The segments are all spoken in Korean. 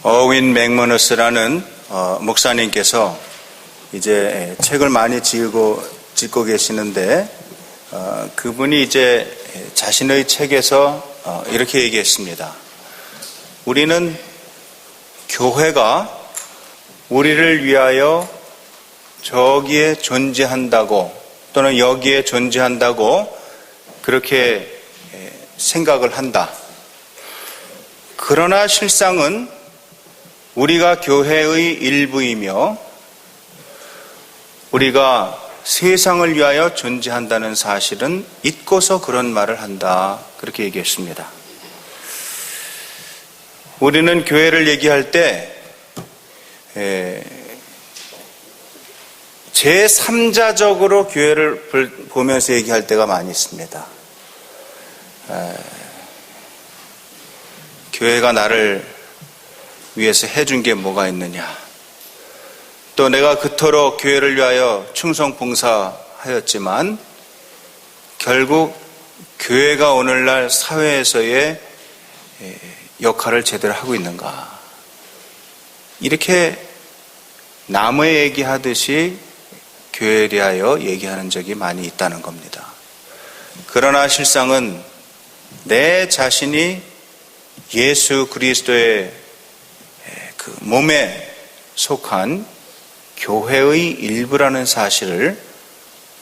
어윈 맥머너스라는 목사님께서 이제 책을 많이 짓고 계시는데 그분이 이제 자신의 책에서 이렇게 얘기했습니다. 우리는 교회가 우리를 위하여 저기에 존재한다고 또는 여기에 존재한다고 그렇게 생각을 한다. 그러나 실상은 우리가 교회의 일부이며 우리가 세상을 위하여 존재한다는 사실은 잊고서 그런 말을 한다. 그렇게 얘기했습니다. 우리는 교회를 얘기할 때 제3자적으로 교회를 보면서 얘기할 때가 많이 있습니다. 교회가 나를 위해서 해준 게 뭐가 있느냐, 또 내가 그토록 교회를 위하여 충성봉사하였지만 결국 교회가 오늘날 사회에서의 역할을 제대로 하고 있는가, 이렇게 남의 얘기하듯이 교회에 대하여 얘기하는 적이 많이 있다는 겁니다. 그러나 실상은 내 자신이 예수 그리스도의 그 몸에 속한 교회의 일부라는 사실을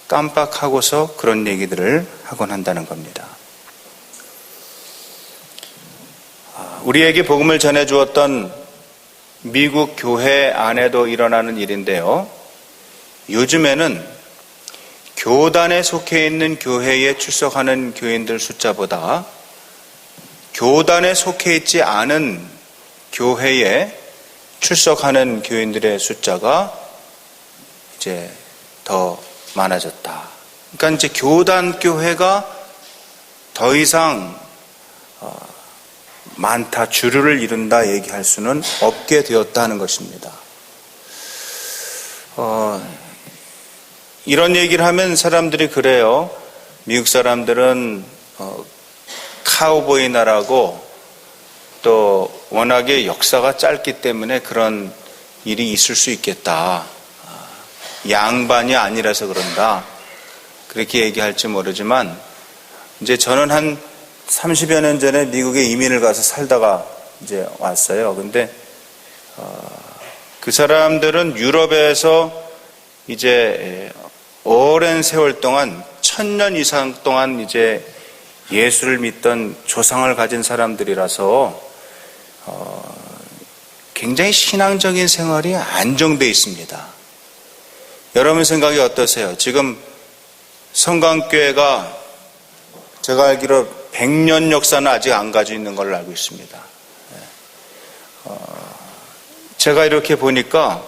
깜빡하고서 그런 얘기들을 하곤 한다는 겁니다. 우리에게 복음을 전해주었던 미국 교회 안에도 일어나는 일인데요. 요즘에는 교단에 속해 있는 교회에 출석하는 교인들 숫자보다 교단에 속해 있지 않은 교회에 출석하는 교인들의 숫자가 이제 더 많아졌다. 그러니까 이제 교단 교회가 더 이상 많다, 주류를 이룬다 얘기할 수는 없게 되었다는 것입니다. 이런 얘기를 하면 사람들이 그래요. 미국 사람들은 카우보이 나라고 또 워낙에 역사가 짧기 때문에 그런 일이 있을 수 있겠다. 양반이 아니라서 그런다. 그렇게 얘기할지 모르지만 이제 저는 한 30여 년 전에 미국에 이민을 가서 살다가 이제 왔어요. 근데 그 사람들은 유럽에서 이제 오랜 세월 동안 1000년 이상 동안 이제 예수를 믿던 조상을 가진 사람들이라서 굉장히 신앙적인 생활이 안정되어 있습니다. 여러분 생각이 어떠세요? 지금 성강교회가 제가 알기로 100년 역사는 아직 안 가지고 있는 걸로 알고 있습니다. 제가 이렇게 보니까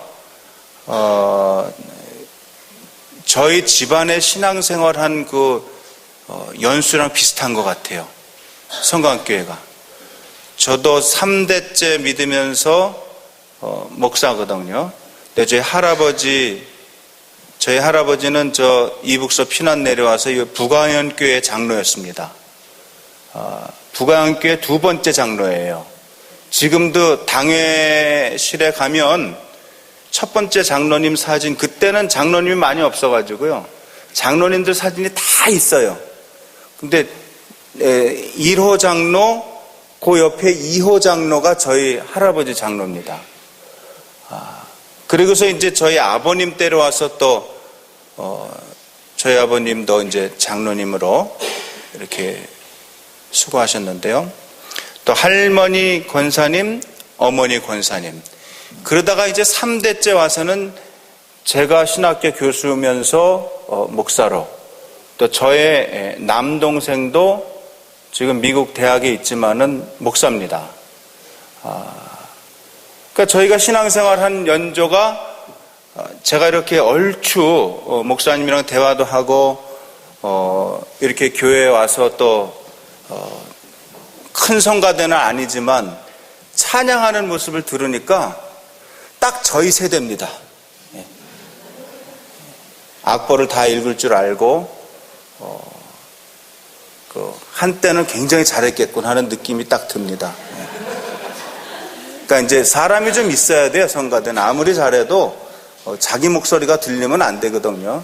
저희 집안의 신앙생활한 그 연수랑 비슷한 것 같아요. 성강교회가. 저도 3대째 믿으면서 목사거든요. 근데 저희 할아버지는 저 이북서 피난 내려와서 부가현교회 장로였습니다. 부가현교회 2번째 장로예요. 지금도 당회실에 가면 첫 번째 장로님 사진, 그때는 장로님이 많이 없어가지고요. 장로님들 사진이 다 있어요. 근데 1호 장로, 그 옆에 2호 장로가 저희 할아버지 장로입니다. 그리고서 이제 저희 아버님 때로 와서 또 저희 아버님도 이제 장로님으로 이렇게 수고하셨는데요. 또 할머니 권사님, 어머니 권사님. 그러다가 이제 3대째 와서는 제가 신학교 교수면서 목사로, 또 저의 남동생도 지금 미국 대학에 있지만은 목사입니다. 그러니까 저희가 신앙생활 한 연조가 제가 이렇게 얼추 목사님이랑 대화도 하고 이렇게 교회에 와서 또 큰 성가대는 아니지만 찬양하는 모습을 들으니까 딱 저희 세대입니다. 악보를 다 읽을 줄 알고 한때는 굉장히 잘했겠군 하는 느낌이 딱 듭니다. 그러니까 이제 사람이 좀 있어야 돼요, 성가대는. 아무리 잘해도 자기 목소리가 들리면 안 되거든요.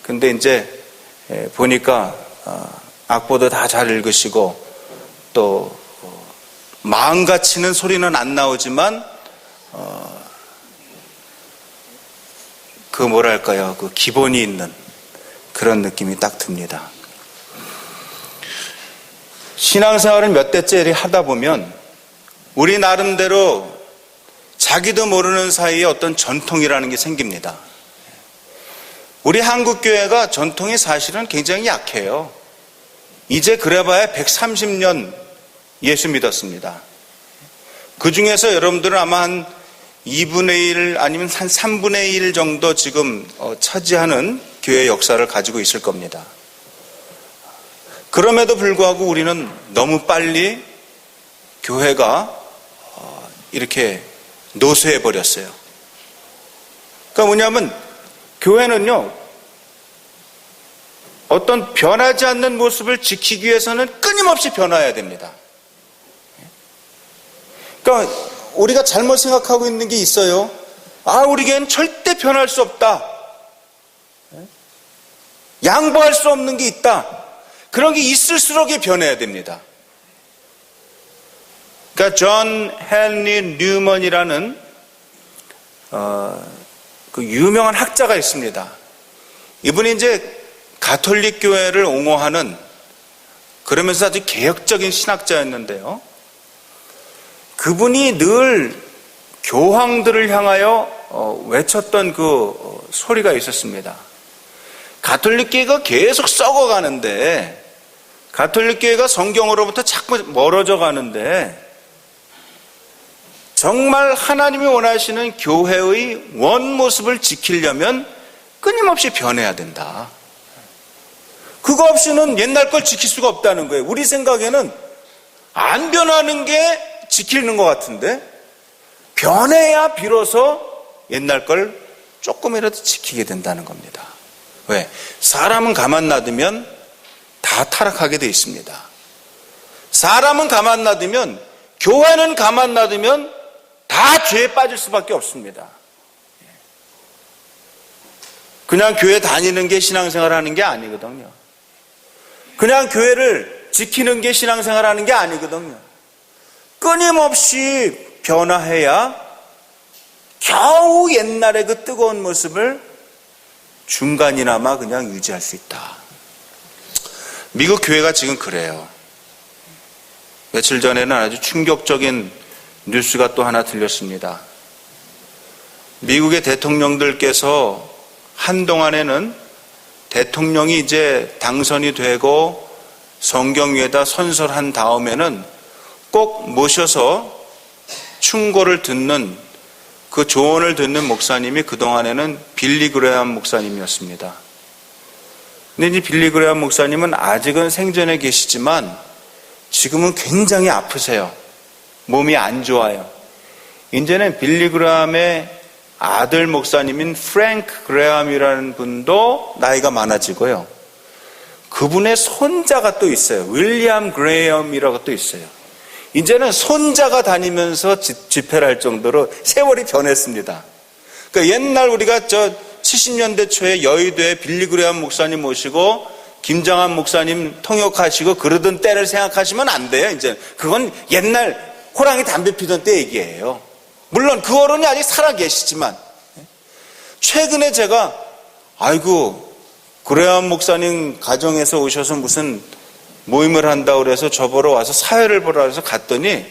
근데 이제 보니까 악보도 다 잘 읽으시고 또 마음같이는 소리는 안 나오지만 그 뭐랄까요, 그 기본이 있는 그런 느낌이 딱 듭니다. 신앙생활을 몇 대째 하다 보면 우리 나름대로 자기도 모르는 사이에 어떤 전통이라는 게 생깁니다. 우리 한국교회가 전통이 사실은 굉장히 약해요. 이제 그래봐야 130년 예수 믿었습니다. 그 중에서 여러분들은 아마 한 2분의 1 아니면 한 3분의 1 정도 지금 차지하는 교회 역사를 가지고 있을 겁니다. 그럼에도 불구하고 우리는 너무 빨리 교회가 이렇게 노쇠해 버렸어요. 그러니까 뭐냐면 교회는요, 어떤 변하지 않는 모습을 지키기 위해서는 끊임없이 변화해야 됩니다. 그러니까 우리가 잘못 생각하고 있는 게 있어요. 우리 교회는 절대 변할 수 없다. 양보할 수 없는 게 있다. 그런 게 있을수록 변해야 됩니다. 그러니까 존 헨리 뉴먼이라는 그 유명한 학자가 있습니다. 이분이 이제 가톨릭 교회를 옹호하는, 그러면서 아주 개혁적인 신학자였는데요. 그분이 늘 교황들을 향하여 외쳤던 그 소리가 있었습니다. 가톨릭 교회가 계속 썩어가는데, 가톨릭 교회가 성경으로부터 자꾸 멀어져 가는데, 정말 하나님이 원하시는 교회의 원 모습을 지키려면 끊임없이 변해야 된다. 그거 없이는 옛날 걸 지킬 수가 없다는 거예요. 우리 생각에는 안 변하는 게 지키는 것 같은데, 변해야 비로소 옛날 걸 조금이라도 지키게 된다는 겁니다. 왜? 사람은 가만 놔두면 다 타락하게 돼 있습니다. 사람은 가만 놔두면, 교회는 가만 놔두면 다 죄에 빠질 수밖에 없습니다. 그냥 교회 다니는 게 신앙생활 하는 게 아니거든요. 그냥 교회를 지키는 게 신앙생활 하는 게 아니거든요. 끊임없이 변화해야 겨우 옛날의 그 뜨거운 모습을 중간이나마 그냥 유지할 수 있다. 미국 교회가 지금 그래요. 며칠 전에는 아주 충격적인 뉴스가 또 하나 들렸습니다. 미국의 대통령들께서 한동안에는 대통령이 이제 당선이 되고 성경 위에다 선설한 다음에는 꼭 모셔서 충고를 듣는, 그 조언을 듣는 목사님이 그동안에는 빌리 그레엄 목사님이었습니다. 근데 이 빌리 그레엄 목사님은 아직은 생전에 계시지만 지금은 굉장히 아프세요. 몸이 안 좋아요. 이제는 빌리 그레엄의 아들 목사님인 프랭크 그레엄이라는 분도 나이가 많아지고요. 그분의 손자가 또 있어요. 윌리엄 그레엄이라고 또 있어요. 이제는 손자가 다니면서 집회를 할 정도로 세월이 변했습니다. 그러니까 옛날 우리가 70년대 초에 여의도에 빌리 그레엄 목사님 모시고 김정한 목사님 통역하시고 그러던 때를 생각하시면 안 돼요. 이제 그건 옛날 호랑이 담배 피던 때 얘기예요. 물론 그 어른이 아직 살아 계시지만, 최근에 제가 그레엄 목사님 가정에서 오셔서 무슨 모임을 한다고 그래서 저보러 와서 사회를 보라 해서 갔더니,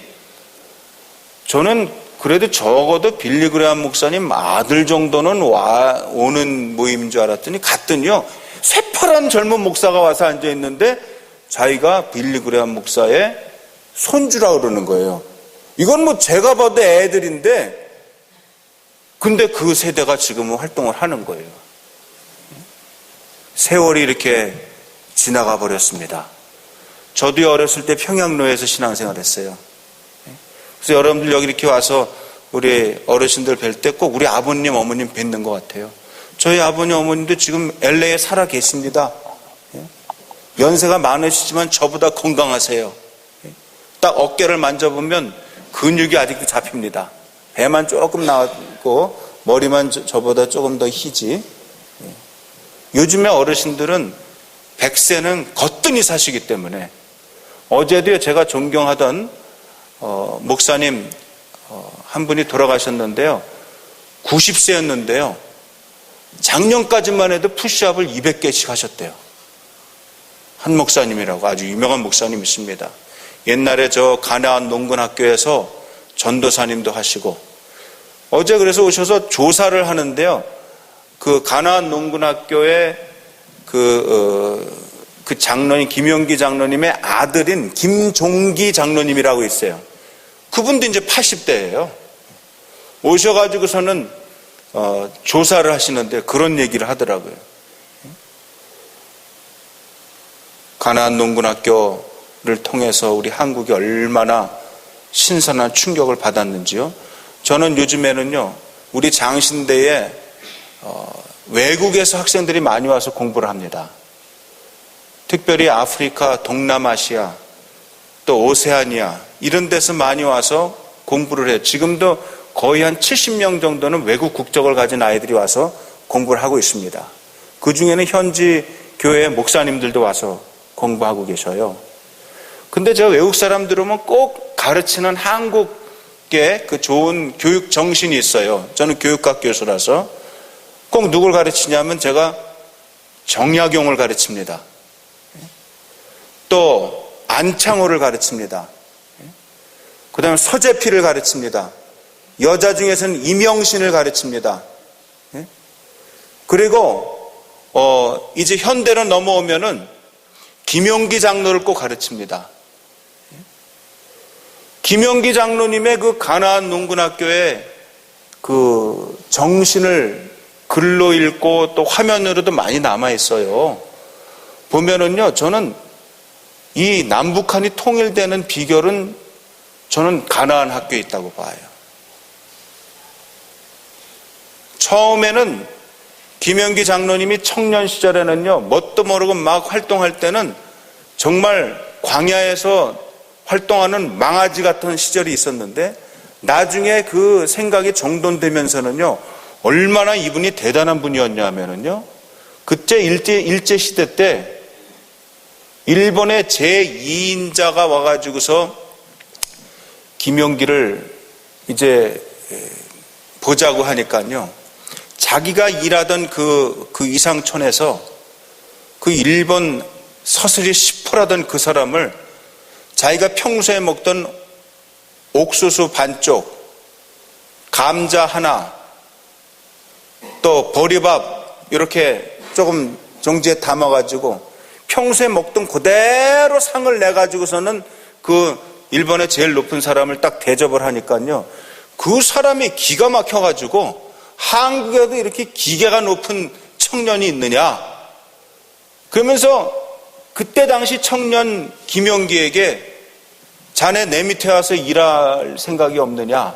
저는 그래도 적어도 빌리 그레엄 목사님 아들 정도는 오는 모임인 줄 알았더니 갔더니요, 새파란 젊은 목사가 와서 앉아있는데 자기가 빌리 그레엄 목사의 손주라 그러는 거예요. 이건 뭐 제가 봐도 애들인데, 근데 그 세대가 지금은 활동을 하는 거예요. 세월이 이렇게 지나가 버렸습니다. 저도 어렸을 때 평양로에서 신앙생활 했어요. 그래서 여러분들 여기 이렇게 와서 우리 어르신들 뵐 때 꼭 우리 아버님, 어머님 뵙는 것 같아요. 저희 아버님, 어머님도 지금 LA에 살아 계십니다. 연세가 많으시지만 저보다 건강하세요. 딱 어깨를 만져보면 근육이 아직도 잡힙니다. 배만 조금 나왔고 머리만 저보다 조금 더 희지. 요즘에 어르신들은 100세는 거뜬히 사시기 때문에, 어제도요 제가 존경하던 목사님 한 분이 돌아가셨는데요, 90세였는데요 작년까지만 해도 푸시업을 200개씩 하셨대요. 한 목사님이라고 아주 유명한 목사님 있습니다. 옛날에 저 가나안 농군학교에서 전도사님도 하시고, 어제 그래서 오셔서 조사를 하는데요, 그 가나안 농군학교의 그 장로님, 김용기 장로님의 아들인 김종기 장로님이라고 있어요. 그분도 이제 80대예요. 오셔가지고서는 조사를 하시는데 그런 얘기를 하더라고요. 가나안 농군학교를 통해서 우리 한국이 얼마나 신선한 충격을 받았는지요. 저는 요즘에는요 우리 장신대에 외국에서 학생들이 많이 와서 공부를 합니다. 특별히 아프리카, 동남아시아, 또 오세아니아 이런 데서 많이 와서 공부를 해요. 지금도 거의 한 70명 정도는 외국 국적을 가진 아이들이 와서 공부를 하고 있습니다. 그 중에는 현지 교회 목사님들도 와서 공부하고 계셔요. 근데 제가 외국 사람들 오면 꼭 가르치는 한국의 그 좋은 교육 정신이 있어요. 저는 교육학 교수라서 꼭 누굴 가르치냐면 제가 정약용을 가르칩니다. 또 안창호를 가르칩니다. 그 다음에 서재필을 가르칩니다. 여자 중에서는 이명신을 가르칩니다. 그리고 이제 현대로 넘어오면은 김용기 장로를 꼭 가르칩니다. 김용기 장로님의 그 가나안 농군학교의 그 정신을 글로 읽고 또 화면으로도 많이 남아 있어요. 보면은요, 저는 이 남북한이 통일되는 비결은 저는 가나안 학교에 있다고 봐요. 처음에는 김용기 장로님이 청년 시절에는요, 뭣도 모르고 막 활동할 때는 정말 광야에서 활동하는 망아지 같은 시절이 있었는데, 나중에 그 생각이 정돈되면서는요, 얼마나 이분이 대단한 분이었냐 하면은요, 그때 일제시대 때 일본의 제2인자가 와가지고서 김용기를 이제 보자고 하니까요, 자기가 일하던 그 이상촌에서 그 일본 서슬이 시퍼라던 그 사람을 자기가 평소에 먹던 옥수수 반쪽, 감자 하나, 또 보리밥 이렇게 조금 종지에 담아가지고 평소에 먹던 그대로 상을 내가지고서는 그 일본의 제일 높은 사람을 딱 대접을 하니까요, 그 사람이 기가 막혀가지고 한국에도 이렇게 기계가 높은 청년이 있느냐, 그러면서 그때 당시 청년 김용기에게 자네 내 밑에 와서 일할 생각이 없느냐,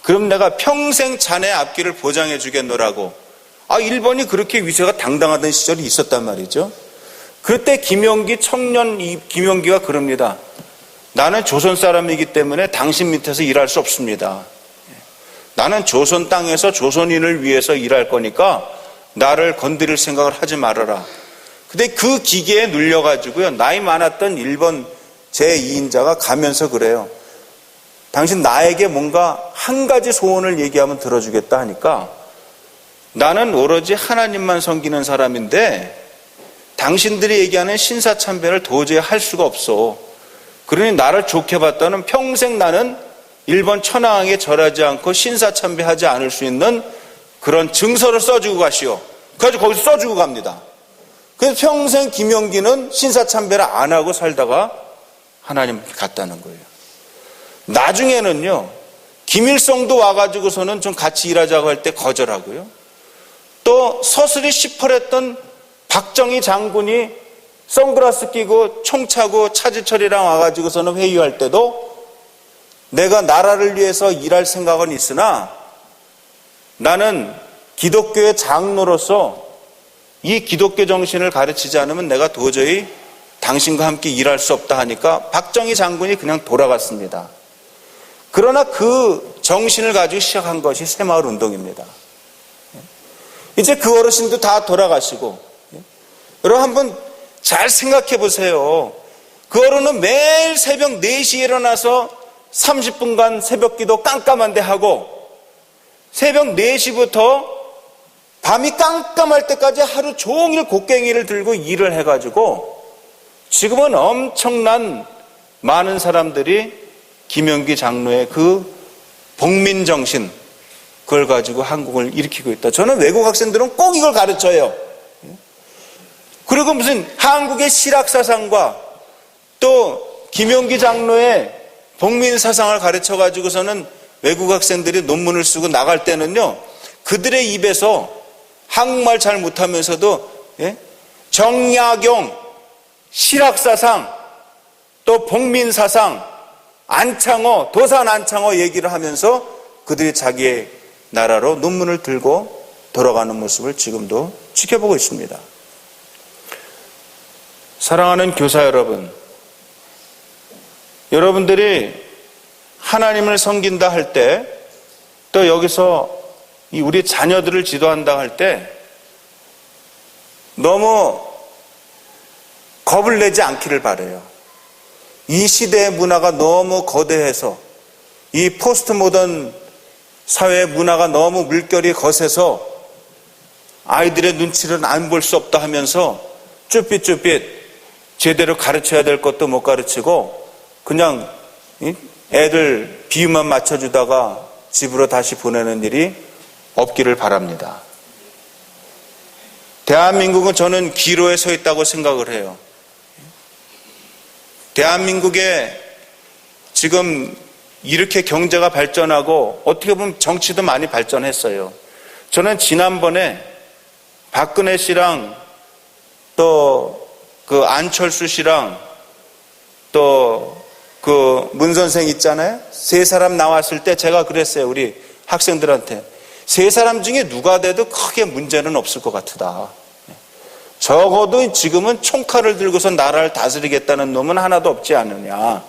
그럼 내가 평생 자네 앞길을 보장해 주겠노라고. 일본이 그렇게 위세가 당당하던 시절이 있었단 말이죠. 그때 청년 김용기가 그럽니다. 나는 조선 사람이기 때문에 당신 밑에서 일할 수 없습니다. 나는 조선 땅에서 조선인을 위해서 일할 거니까 나를 건드릴 생각을 하지 말아라. 근데 그 기계에 눌려가지고요, 나이 많았던 일본 제2인자가 가면서 그래요. 당신 나에게 뭔가 한 가지 소원을 얘기하면 들어주겠다 하니까, 나는 오로지 하나님만 섬기는 사람인데 당신들이 얘기하는 신사참배를 도저히 할 수가 없어. 그러니 나를 좋게 봤다는 평생 나는 일본 천황에게 절하지 않고 신사참배하지 않을 수 있는 그런 증서를 써주고 가시오. 그래서 거기서 써주고 갑니다. 그래서 평생 김용기는 신사참배를 안 하고 살다가 하나님께 갔다는 거예요. 나중에는요, 김일성도 와가지고서는 좀 같이 일하자고 할 때 거절하고요, 또 서슬이 시퍼랬던 박정희 장군이 선글라스 끼고 총 차고 차지철이랑 와가지고서는 회의할 때도 내가 나라를 위해서 일할 생각은 있으나 나는 기독교의 장로로서 이 기독교 정신을 가르치지 않으면 내가 도저히 당신과 함께 일할 수 없다 하니까 박정희 장군이 그냥 돌아갔습니다. 그러나 그 정신을 가지고 시작한 것이 새마을 운동입니다. 이제 그 어르신도 다 돌아가시고, 여러분 한번 잘 생각해 보세요. 그 어른은 매일 새벽 4시에 일어나서 30분간 새벽 기도 깜깜한데 하고, 새벽 4시부터 밤이 깜깜할 때까지 하루 종일 곡괭이를 들고 일을 해가지고, 지금은 엄청난 많은 사람들이 김영기 장로의 그 복민정신, 그걸 가지고 한국을 일으키고 있다. 저는 외국 학생들은 꼭 이걸 가르쳐요. 그리고 무슨 한국의 실학사상과 또 김용기 장로의 복민사상을 가르쳐 가지고서는 외국 학생들이 논문을 쓰고 나갈 때는요, 그들의 입에서 한국말 잘 못하면서도 정약용, 실학사상, 또 복민사상, 안창호, 도산 안창호 얘기를 하면서 그들이 자기의 나라로 논문을 들고 돌아가는 모습을 지금도 지켜보고 있습니다. 사랑하는 교사 여러분, 여러분들이 하나님을 섬긴다 할 때, 또 여기서 우리 자녀들을 지도한다 할 때 너무 겁을 내지 않기를 바라요. 이 시대의 문화가 너무 거대해서, 이 포스트 모던 사회의 문화가 너무 물결이 거세서 아이들의 눈치를 안 볼 수 없다 하면서 쭈삣쭈삣 제대로 가르쳐야 될 것도 못 가르치고 그냥 애들 비유만 맞춰주다가 집으로 다시 보내는 일이 없기를 바랍니다. 대한민국은 저는 기로에 서 있다고 생각을 해요. 대한민국에 지금 이렇게 경제가 발전하고 어떻게 보면 정치도 많이 발전했어요. 저는 지난번에 박근혜 씨랑 또 그 안철수 씨랑 또 그 문 선생 있잖아요. 세 사람 나왔을 때 제가 그랬어요. 우리 학생들한테. 세 사람 중에 누가 돼도 크게 문제는 없을 것 같다. 적어도 지금은 총칼을 들고서 나라를 다스리겠다는 놈은 하나도 없지 않느냐.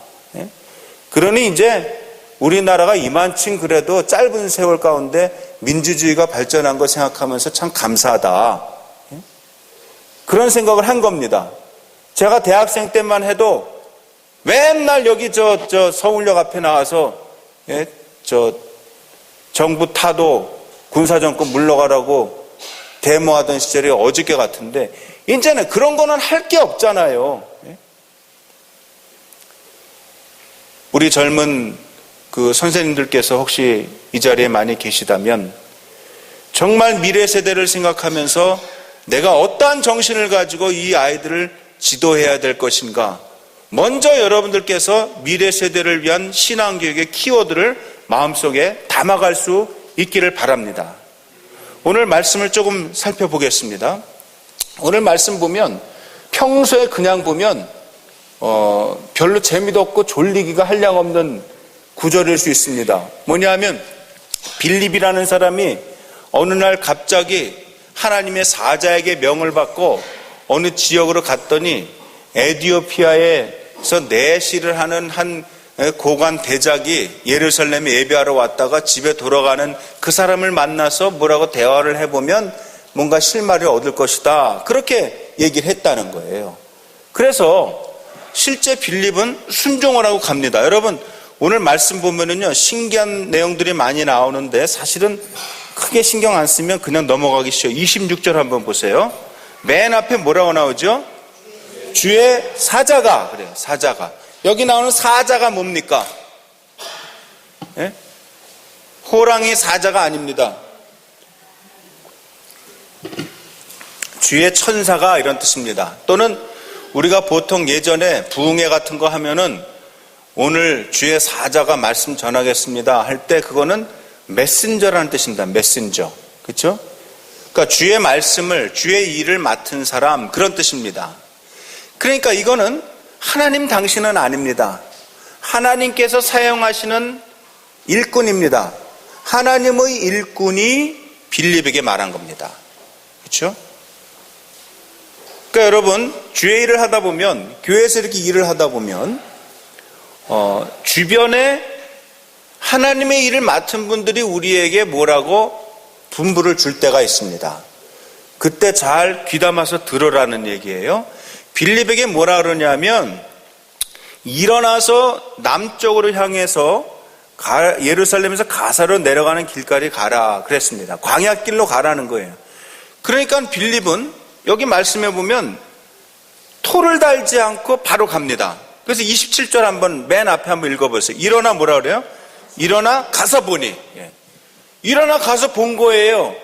그러니 이제 우리나라가 이만큼 그래도 짧은 세월 가운데 민주주의가 발전한 거 생각하면서 참 감사하다. 그런 생각을 한 겁니다. 제가 대학생 때만 해도 맨날 여기 저 서울역 앞에 나와서 정부 타도 군사정권 물러가라고 데모하던 시절이 어저께 같은데, 이제는 그런 거는 할 게 없잖아요. 우리 젊은 그 선생님들께서 혹시 이 자리에 많이 계시다면 정말 미래 세대를 생각하면서 내가 어떠한 정신을 가지고 이 아이들을 지도해야 될 것인가, 먼저 여러분들께서 미래 세대를 위한 신앙교육의 키워드를 마음속에 담아갈 수 있기를 바랍니다. 오늘 말씀을 조금 살펴보겠습니다. 오늘 말씀 보면 평소에 그냥 보면 별로 재미도 없고 졸리기가 한량없는 구절일 수 있습니다. 뭐냐 하면 빌립이라는 사람이 어느 날 갑자기 하나님의 사자에게 명을 받고 어느 지역으로 갔더니 에티오피아에서 내시를 하는 한 고관 대작이 예루살렘에 예배하러 왔다가 집에 돌아가는 그 사람을 만나서 뭐라고 대화를 해보면 뭔가 실마리를 얻을 것이다, 그렇게 얘기를 했다는 거예요. 그래서 실제 빌립은 순종을 하고 갑니다. 여러분 오늘 말씀 보면은요, 신기한 내용들이 많이 나오는데 사실은 크게 신경 안 쓰면 그냥 넘어가기 쉬워요. 26절 한번 보세요. 맨 앞에 뭐라고 나오죠? 주의 사자가, 그래요. 사자가. 여기 나오는 사자가 뭡니까? 호랑이 사자가 아닙니다. 주의 천사가, 이런 뜻입니다. 또는 우리가 보통 예전에 부흥회 같은 거 하면은 오늘 주의 사자가 말씀 전하겠습니다 할 때 그거는 메신저라는 뜻입니다. 메신저. 그렇죠? 그러니까 주의 말씀을, 주의 일을 맡은 사람, 그런 뜻입니다. 그러니까 이거는 하나님 당신은 아닙니다. 하나님께서 사용하시는 일꾼입니다. 하나님의 일꾼이 빌립에게 말한 겁니다. 그렇죠? 그러니까 여러분 주의 일을 하다 보면, 교회에서 이렇게 일을 하다 보면 주변에 하나님의 일을 맡은 분들이 우리에게 뭐라고 분부를 줄 때가 있습니다. 그때 잘 귀담아서 들으라는 얘기예요. 빌립에게 뭐라 그러냐면 일어나서 남쪽으로 향해서 예루살렘에서 가사로 내려가는 길까지 가라 그랬습니다. 광야길로 가라는 거예요. 그러니까 빌립은 여기 말씀해 보면 토를 달지 않고 바로 갑니다. 그래서 27절 한번 맨 앞에 한번 읽어보세요. 일어나 뭐라 그래요? 일어나 가서 보니. 일어나 가서 본 거예요.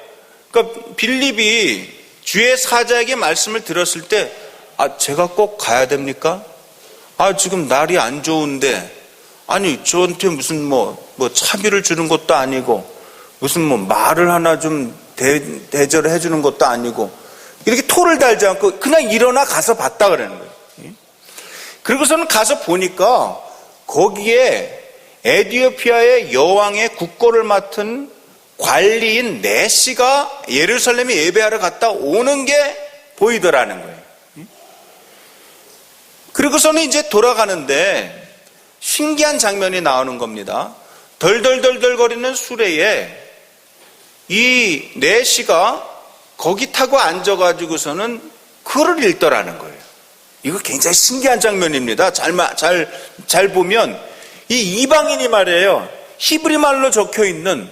그러니까 빌립이 주의 사자에게 말씀을 들었을 때 제가 꼭 가야 됩니까? 지금 날이 안 좋은데 아니 저한테 무슨 뭐 차비를 주는 것도 아니고 무슨 말을 하나 좀 대절을 해주는 것도 아니고 이렇게 토를 달지 않고 그냥 일어나 가서 봤다 그러는 거예요. 그리고서는 가서 보니까 거기에 에디오피아의 여왕의 국고를 맡은 관리인 네시가 예루살렘에 예배하러 갔다 오는 게 보이더라는 거예요. 그리고서는 이제 돌아가는데 신기한 장면이 나오는 겁니다. 덜덜덜덜 거리는 수레에 이 네시가 거기 타고 앉아가지고서는 글을 읽더라는 거예요. 이거 굉장히 신기한 장면입니다. 잘 보면 이 이방인이 말이에요. 히브리 말로 적혀 있는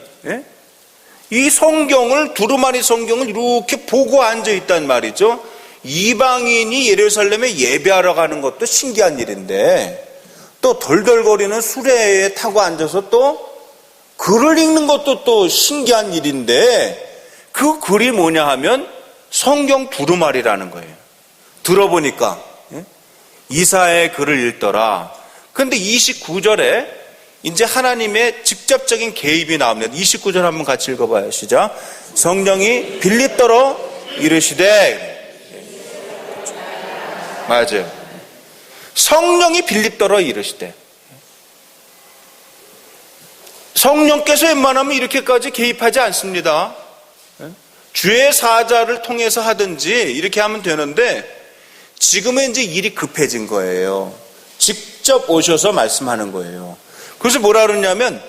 이 성경을 두루마리 성경을 이렇게 보고 앉아 있단 말이죠. 이방인이 예루살렘에 예배하러 가는 것도 신기한 일인데 또 덜덜거리는 수레에 타고 앉아서 또 글을 읽는 것도 또 신기한 일인데 그 글이 뭐냐 하면 성경 두루마리라는 거예요. 들어보니까 이사야의 글을 읽더라. 그런데 29절에 이제 하나님의 직접적인 개입이 나옵니다. 29절 한번 같이 읽어봐요. 시작. 성령이 빌립더러 이르시되. 맞아요. 성령이 빌립더러 이르시되. 성령께서 웬만하면 이렇게까지 개입하지 않습니다. 주의 사자를 통해서 하든지 이렇게 하면 되는데 지금은 이제 일이 급해진 거예요. 직접 오셔서 말씀하는 거예요. 그래서 뭐라 그러냐면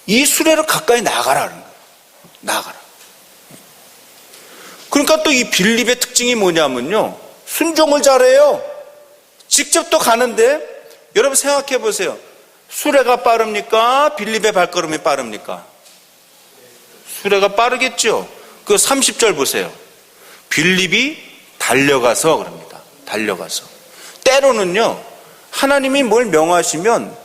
이 수레로 가까이 나가라는 거예요. 나가라. 그러니까 또 이 빌립의 특징이 뭐냐면요. 순종을 잘해요. 직접 또 가는데 여러분 생각해 보세요. 수레가 빠릅니까? 빌립의 발걸음이 빠릅니까? 수레가 빠르겠죠. 그 30절 보세요. 빌립이 달려가서 그럽니다. 달려가서. 때로는요. 하나님이 뭘 명하시면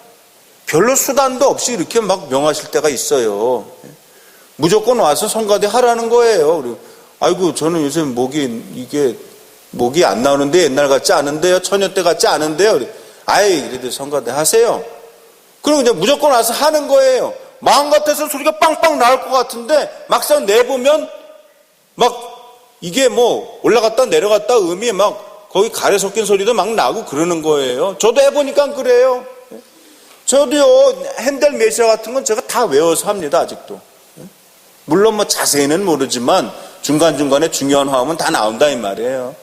별로 수단도 없이 이렇게 막 명하실 때가 있어요. 무조건 와서 성가대 하라는 거예요. 그리고 아이고 저는 요새 목이 안 나오는데 옛날 같지 않은데요. 처녀 때 같지 않은데요. 그래도 성가대 하세요. 그리고 이제 무조건 와서 하는 거예요. 마음 같아서 소리가 빵빵 나올 것 같은데 막상 내보면 막 이게 올라갔다 내려갔다 음이 막 거기 가래 섞인 소리도 막 나고 그러는 거예요. 저도 해보니까 그래요. 저도요 핸델 메시아 같은 건 제가 다 외워서 합니다. 아직도. 물론 자세히는 모르지만 중간중간에 중요한 화음은 다 나온다 이 말이에요.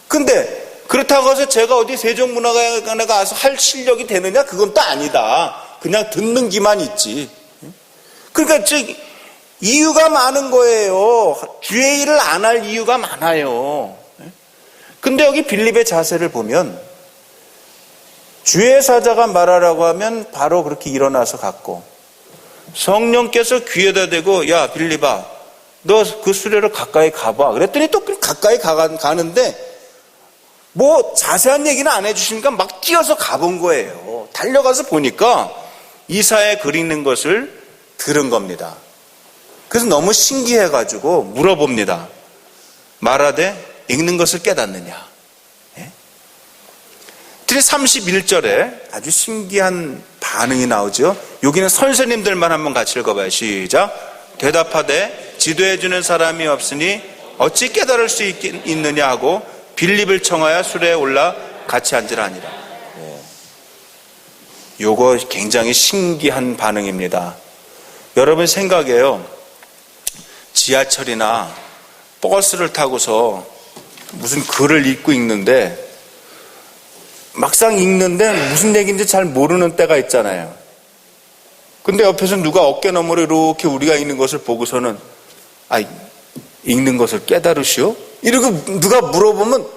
근데 그렇다고 해서 제가 어디 세종문화관에 가서 할 실력이 되느냐? 그건 또 아니다. 그냥 듣는 기만 있지. 그러니까 이유가 많은 거예요. 주의 일을 안 할 이유가 많아요. 근데 여기 빌립의 자세를 보면 주의 사자가 말하라고 하면 바로 그렇게 일어나서 갔고 성령께서 귀에다 대고 야 빌립아 너 그 수레로 가까이 가봐. 그랬더니 또 가까이 가는데 자세한 얘기는 안 해주시니까 막 뛰어서 가본 거예요. 달려가서 보니까 이사야의 글 읽는 것을 들은 겁니다. 그래서 너무 신기해가지고 물어봅니다. 말하되 읽는 것을 깨닫느냐. 31절에 아주 신기한 반응이 나오죠. 여기는 선생님들만 한번 같이 읽어봐요. 시작. 대답하되 지도해주는 사람이 없으니 어찌 깨달을 수 있느냐 하고 빌립을 청하여 수레에 올라 같이 앉으라 하니라. 요거 굉장히 신기한 반응입니다. 여러분 생각해요. 지하철이나 버스를 타고서 무슨 글을 읽는데 막상 읽는데 무슨 얘기인지 잘 모르는 때가 있잖아요. 근데 옆에서 누가 어깨너머로 이렇게 우리가 읽는 것을 보고서는 읽는 것을 깨달으시오? 이러고 누가 물어보면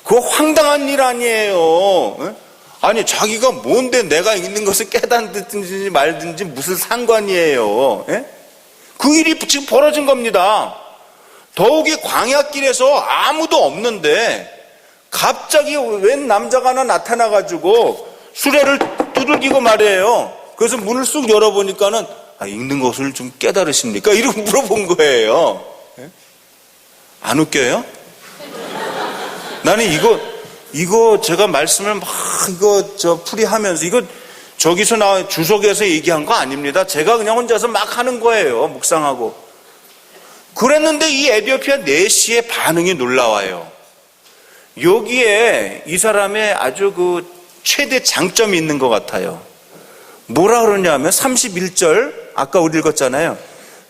그거 황당한 일 아니에요. 아니 자기가 뭔데 내가 읽는 것을 깨닫든지 말든지 무슨 상관이에요. 그 일이 지금 벌어진 겁니다. 더욱이 광야길에서 아무도 없는데 갑자기 웬 남자가 하나 나타나가지고 수레를 두들기고 말이에요. 그래서 문을 쑥 열어보니까는 읽는 것을 좀 깨달으십니까? 이러고 물어본 거예요. 안 웃겨요? 나는 이거 제가 말씀을 막 풀이하면서 이거 저기서 나와 주석에서 얘기한 거 아닙니다. 제가 그냥 혼자서 막 하는 거예요. 묵상하고. 그랬는데 이 에티오피아 내시의 반응이 놀라워요. 여기에 이 사람의 아주 그 최대 장점이 있는 것 같아요. 뭐라 그러냐면 31절 아까 우리 읽었잖아요.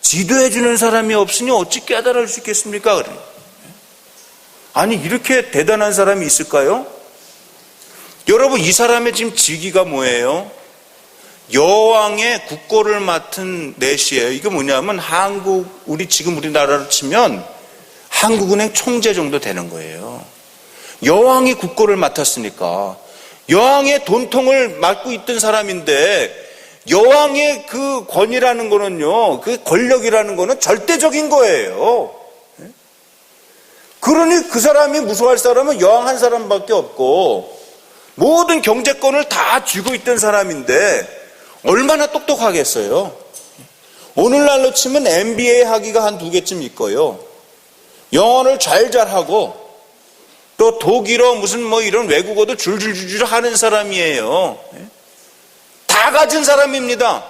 지도해 주는 사람이 없으니 어찌 깨달을 수 있겠습니까? 그래. 아니 이렇게 대단한 사람이 있을까요? 여러분 이 사람의 지금 직위가 뭐예요? 여왕의 국고를 맡은 내시예요. 이게 뭐냐면 지금 우리나라로 치면 한국은행 총재 정도 되는 거예요. 여왕이 국고를 맡았으니까 여왕의 돈통을 맡고 있던 사람인데 여왕의 그 권위라는 거는요, 그 권력이라는 거는 절대적인 거예요. 그러니 그 사람이 무서워할 사람은 여왕 한 사람밖에 없고 모든 경제권을 다 쥐고 있던 사람인데 얼마나 똑똑하겠어요. 오늘날로 치면 MBA 학위가 한 2개쯤 있고요. 영어를 잘하고 또 독일어 무슨 이런 외국어도 줄줄줄 하는 사람이에요. 다 가진 사람입니다.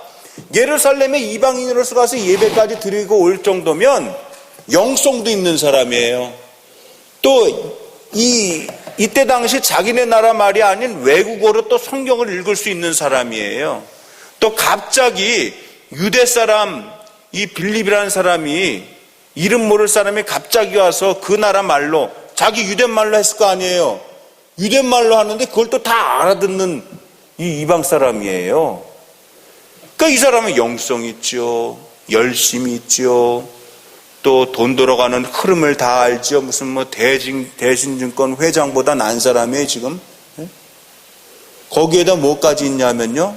예루살렘에 이방인으로서 가서 예배까지 드리고 올 정도면 영성도 있는 사람이에요. 또 이때 당시 자기네 나라 말이 아닌 외국어로 또 성경을 읽을 수 있는 사람이에요. 또 갑자기 유대 사람 이 빌립이라는 사람이 이름 모를 사람이 갑자기 와서 그 나라 말로 자기 유대 말로 했을 거 아니에요. 유대 말로 하는데 그걸 또 다 알아듣는 이 이방 사람이에요. 그러니까 이 사람은 영성 있죠. 열심이 있죠. 또 돈 들어가는 흐름을 다 알죠. 무슨 대신증권 회장보다 난 사람이에요 지금. 거기에다 뭐까지 있냐면요,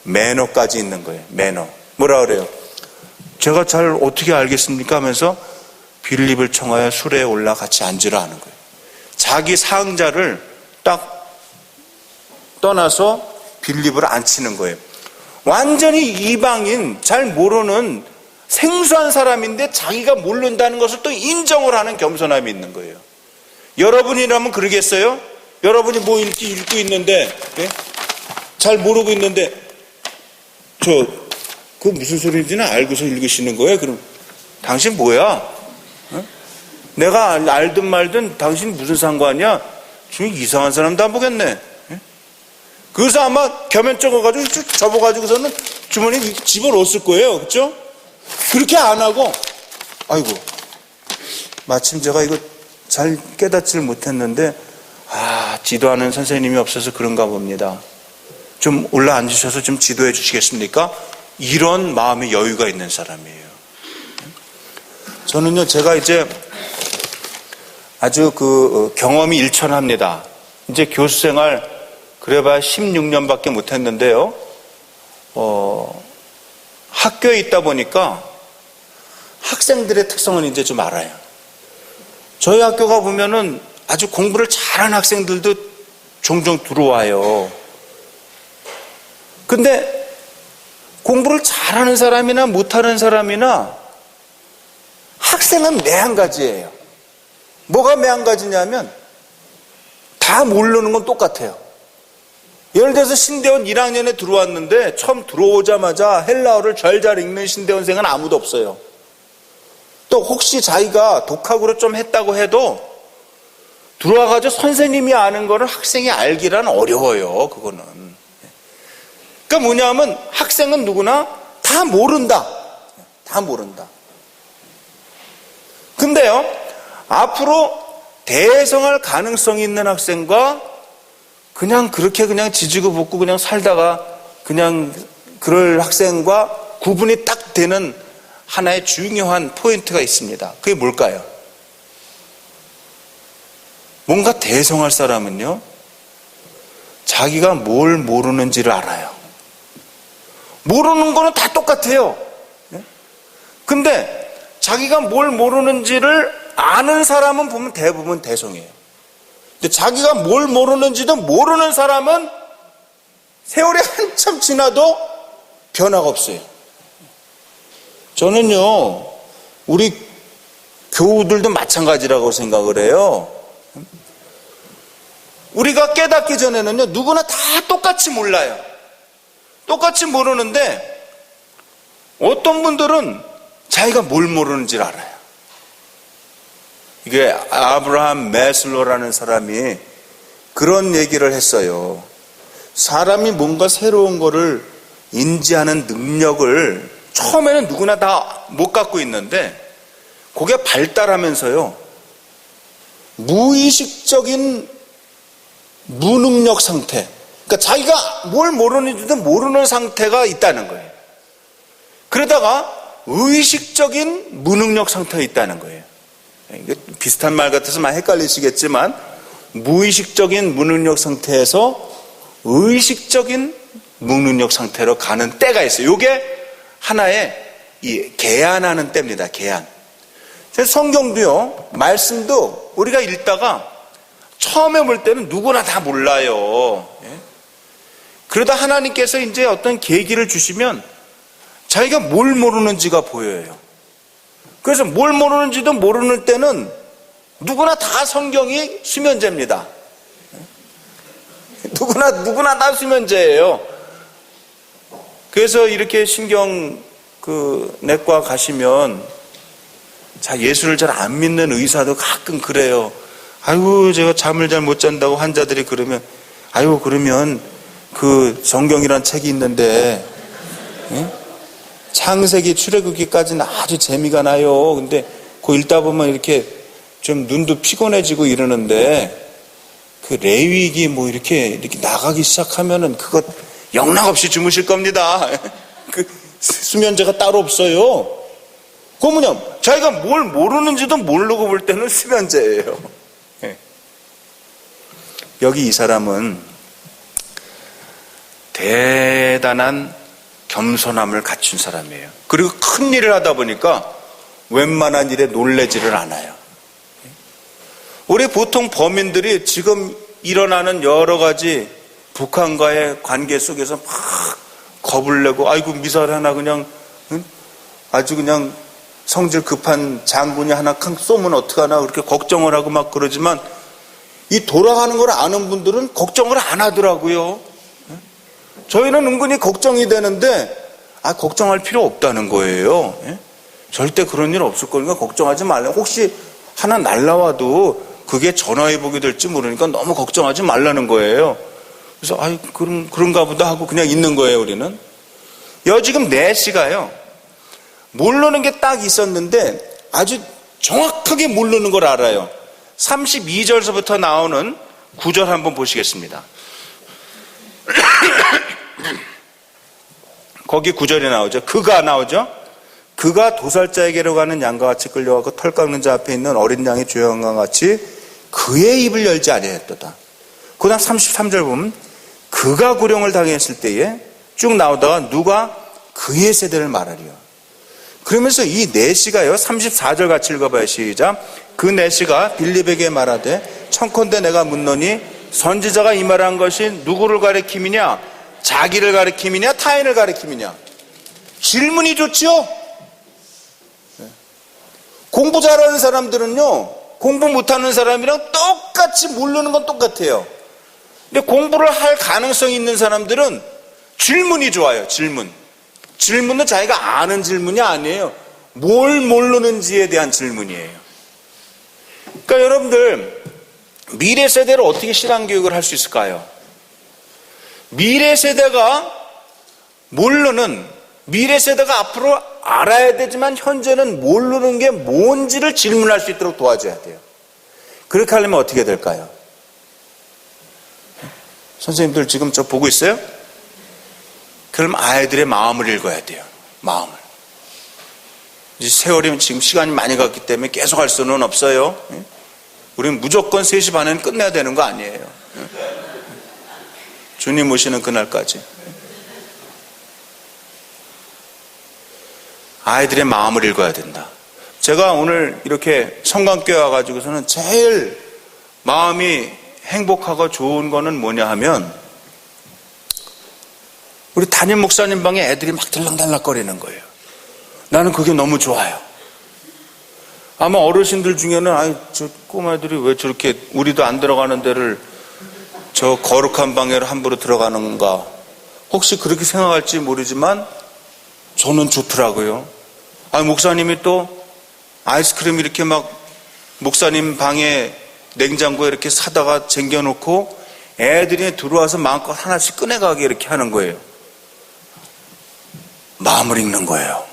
매너까지 있는 거예요. 매너. 뭐라 그래요? 제가 잘 어떻게 알겠습니까? 하면서 빌립을 청하여 수레에 올라 같이 앉으라 하는 거예요. 자기 상자를 딱 떠나서 빌립을 앉히는 거예요. 완전히 이방인, 잘 모르는 생소한 사람인데 자기가 모른다는 것을 또 인정을 하는 겸손함이 있는 거예요. 여러분이라면 그러겠어요? 여러분이 뭐 읽고 있는데, 잘 모르고 있는데, 그 무슨 소리인지는 알고서 읽으시는 거예요? 그럼 당신 뭐야? 내가 알든 말든 당신 무슨 상관이야? 지금 이상한 사람도 안 보겠네. 그래서 아마 겸연 적어가지고 접어가지고서는 주머니에 집어넣었을 거예요. 그렇죠? 그렇게 안 하고, 아이고, 마침 제가 이거 잘 깨닫지를 못했는데, 지도하는 선생님이 없어서 그런가 봅니다. 좀 올라앉으셔서 좀 지도해 주시겠습니까? 이런 마음의 여유가 있는 사람이에요. 저는요, 제가 이제 아주 경험이 일천합니다. 이제 교수 생활 그래봐야 16년밖에 못했는데요. 학교에 있다 보니까 학생들의 특성은 이제 좀 알아요. 저희 학교가 보면은 아주 공부를 잘하는 학생들도 종종 들어와요. 근데 공부를 잘하는 사람이나 못하는 사람이나 학생은 매 한 가지예요. 뭐가 매 한 가지냐면 다 모르는 건 똑같아요. 예를 들어서 신대원 1학년에 들어왔는데 처음 들어오자마자 헬라어를 잘 읽는 신대원생은 아무도 없어요. 또 혹시 자기가 독학으로 좀 했다고 해도 들어와가지고 선생님이 아는 거를 학생이 알기란 어려워요. 그거는. 그러니까 뭐냐면 학생은 누구나 다 모른다. 다 모른다. 근데요, 앞으로 대성할 가능성이 있는 학생과 그냥 그렇게 그냥 지지고 볶고 그냥 살다가 그냥 그럴 학생과 구분이 딱 되는 하나의 중요한 포인트가 있습니다. 그게 뭘까요? 뭔가 대성할 사람은요, 자기가 뭘 모르는지를 알아요. 모르는 거는 다 똑같아요. 근데 자기가 뭘 모르는지를 아는 사람은 보면 대부분 대성이에요. 근데 자기가 뭘 모르는지도 모르는 사람은 세월이 한참 지나도 변화가 없어요. 저는요, 우리 교우들도 마찬가지라고 생각을 해요. 우리가 깨닫기 전에는요, 누구나 다 똑같이 몰라요. 똑같이 모르는데 어떤 분들은 자기가 뭘 모르는지를 알아요. 이게 아브라함 매슬로라는 사람이 그런 얘기를 했어요. 사람이 뭔가 새로운 거를 인지하는 능력을 처음에는 누구나 다 못 갖고 있는데 그게 발달하면서요, 무의식적인 무능력 상태, 그러니까 자기가 뭘 모르는지도 모르는 상태가 있다는 거예요. 그러다가 의식적인 무능력 상태가 있다는 거예요. 이게 비슷한 말 같아서 많이 헷갈리시겠지만, 무의식적인 무능력 상태에서 의식적인 무능력 상태로 가는 때가 있어요. 이게 하나의 이 개안하는 때입니다. 개안. 성경도요, 말씀도 우리가 읽다가 처음에 볼 때는 누구나 다 몰라요. 그러다 하나님께서 이제 어떤 계기를 주시면 자기가 뭘 모르는지가 보여요. 그래서 뭘 모르는지도 모르는 때는 누구나 다 성경이 수면제입니다. 누구나 다 수면제예요. 그래서 이렇게 신경 내과 가시면, 자, 예수를 잘 안 믿는 의사도 가끔 그래요. 아이고, 제가 잠을 잘 못 잔다고 환자들이 그러면, 아이고, 그러면 그 성경이란 책이 있는데, 창세기 출애굽기까지는 아주 재미가 나요. 근데 그거 읽다 보면 이렇게 좀 눈도 피곤해지고 이러는데, 그 레위기 뭐 이렇게 나가기 시작하면은 그거 영락없이 주무실 겁니다. 그 수면제가 따로 없어요. 그거 뭐냐, 자기가 뭘 모르는지도 모르고 볼 때는 수면제예요. 여기 이 사람은 대단한 겸손함을 갖춘 사람이에요. 그리고 큰 일을 하다 보니까 웬만한 일에 놀래지를 않아요. 우리 보통 범인들이 지금 일어나는 여러 가지 북한과의 관계 속에서 막 겁을 내고, 아이고, 미사일 하나 그냥, 아주 그냥 성질 급한 장군이 하나 캉 쏘면 어떡하나 그렇게 걱정을 하고 막 그러지만, 이 돌아가는 걸 아는 분들은 걱정을 안 하더라고요. 저희는 은근히 걱정이 되는데, 걱정할 필요 없다는 거예요. 절대 그런 일 없을 거니까 걱정하지 말라. 혹시 하나 날라와도 그게 전화위복이 될지 모르니까 너무 걱정하지 말라는 거예요. 그래서 그런가 보다 하고 그냥 있는 거예요. 우리는 지금 내시가요, 모르는 게 딱 있었는데 아주 정확하게 모르는 걸 알아요. 32절서부터 나오는 구절 한번 보시겠습니다. 거기 구절에 나오죠. 그가 나오죠. 그가 도살자에게로 가는 양과 같이 끌려가고 털 깎는 자 앞에 있는 어린 양의 조형과 같이 그의 입을 열지 아니하였도다. 그 다음 33절 보면 그가 구령을 당했을 때에 쭉 나오다가 누가 그의 세대를 말하리요. 그러면서 이 내시가요, 34절 같이 읽어봐요. 시작. 그 내시가 빌립에게 말하되 청컨대 내가 묻노니 선지자가 이 말한 것이 누구를 가리킴이냐, 자기를 가리킴이냐, 타인을 가리킴이냐. 질문이 좋지요. 공부 잘하는 사람들은요, 공부 못하는 사람이랑 똑같이 모르는 건 똑같아요. 근데 공부를 할 가능성이 있는 사람들은 질문이 좋아요. 질문은 자기가 아는 질문이 아니에요. 뭘 모르는지에 대한 질문이에요. 그러니까 여러분들, 미래 세대를 어떻게 신앙교육을 할 수 있을까요? 미래 세대가 미래 세대가 앞으로 알아야 되지만 현재는 모르는 게 뭔지를 질문할 수 있도록 도와줘야 돼요. 그렇게 하려면 어떻게 될까요? 선생님들 지금 저 보고 있어요? 그럼 아이들의 마음을 읽어야 돼요. 마음을. 이제 세월이 지금 시간이 많이 갔기 때문에 계속 할 수는 없어요. 우리는 무조건 3시 반에는 끝내야 되는 거 아니에요. 주님 오시는 그날까지. 아이들의 마음을 읽어야 된다. 제가 오늘 이렇게 성강교회 와가지고서는 제일 마음이 행복하고 좋은 거는 뭐냐 하면 우리 담임 목사님 방에 애들이 막 들락달락거리는 거예요. 나는 그게 너무 좋아요. 아마 어르신들 중에는 아이 저 꼬마들이 왜 저렇게 우리도 안 들어가는 데를 저 거룩한 방에로 함부로 들어가는가 혹시 그렇게 생각할지 모르지만 저는 좋더라고요. 목사님이 또 아이스크림 이렇게 막 목사님 방에 냉장고에 이렇게 사다가 쟁겨놓고 애들이 들어와서 마음껏 하나씩 꺼내가게 이렇게 하는 거예요. 마음을 읽는 거예요.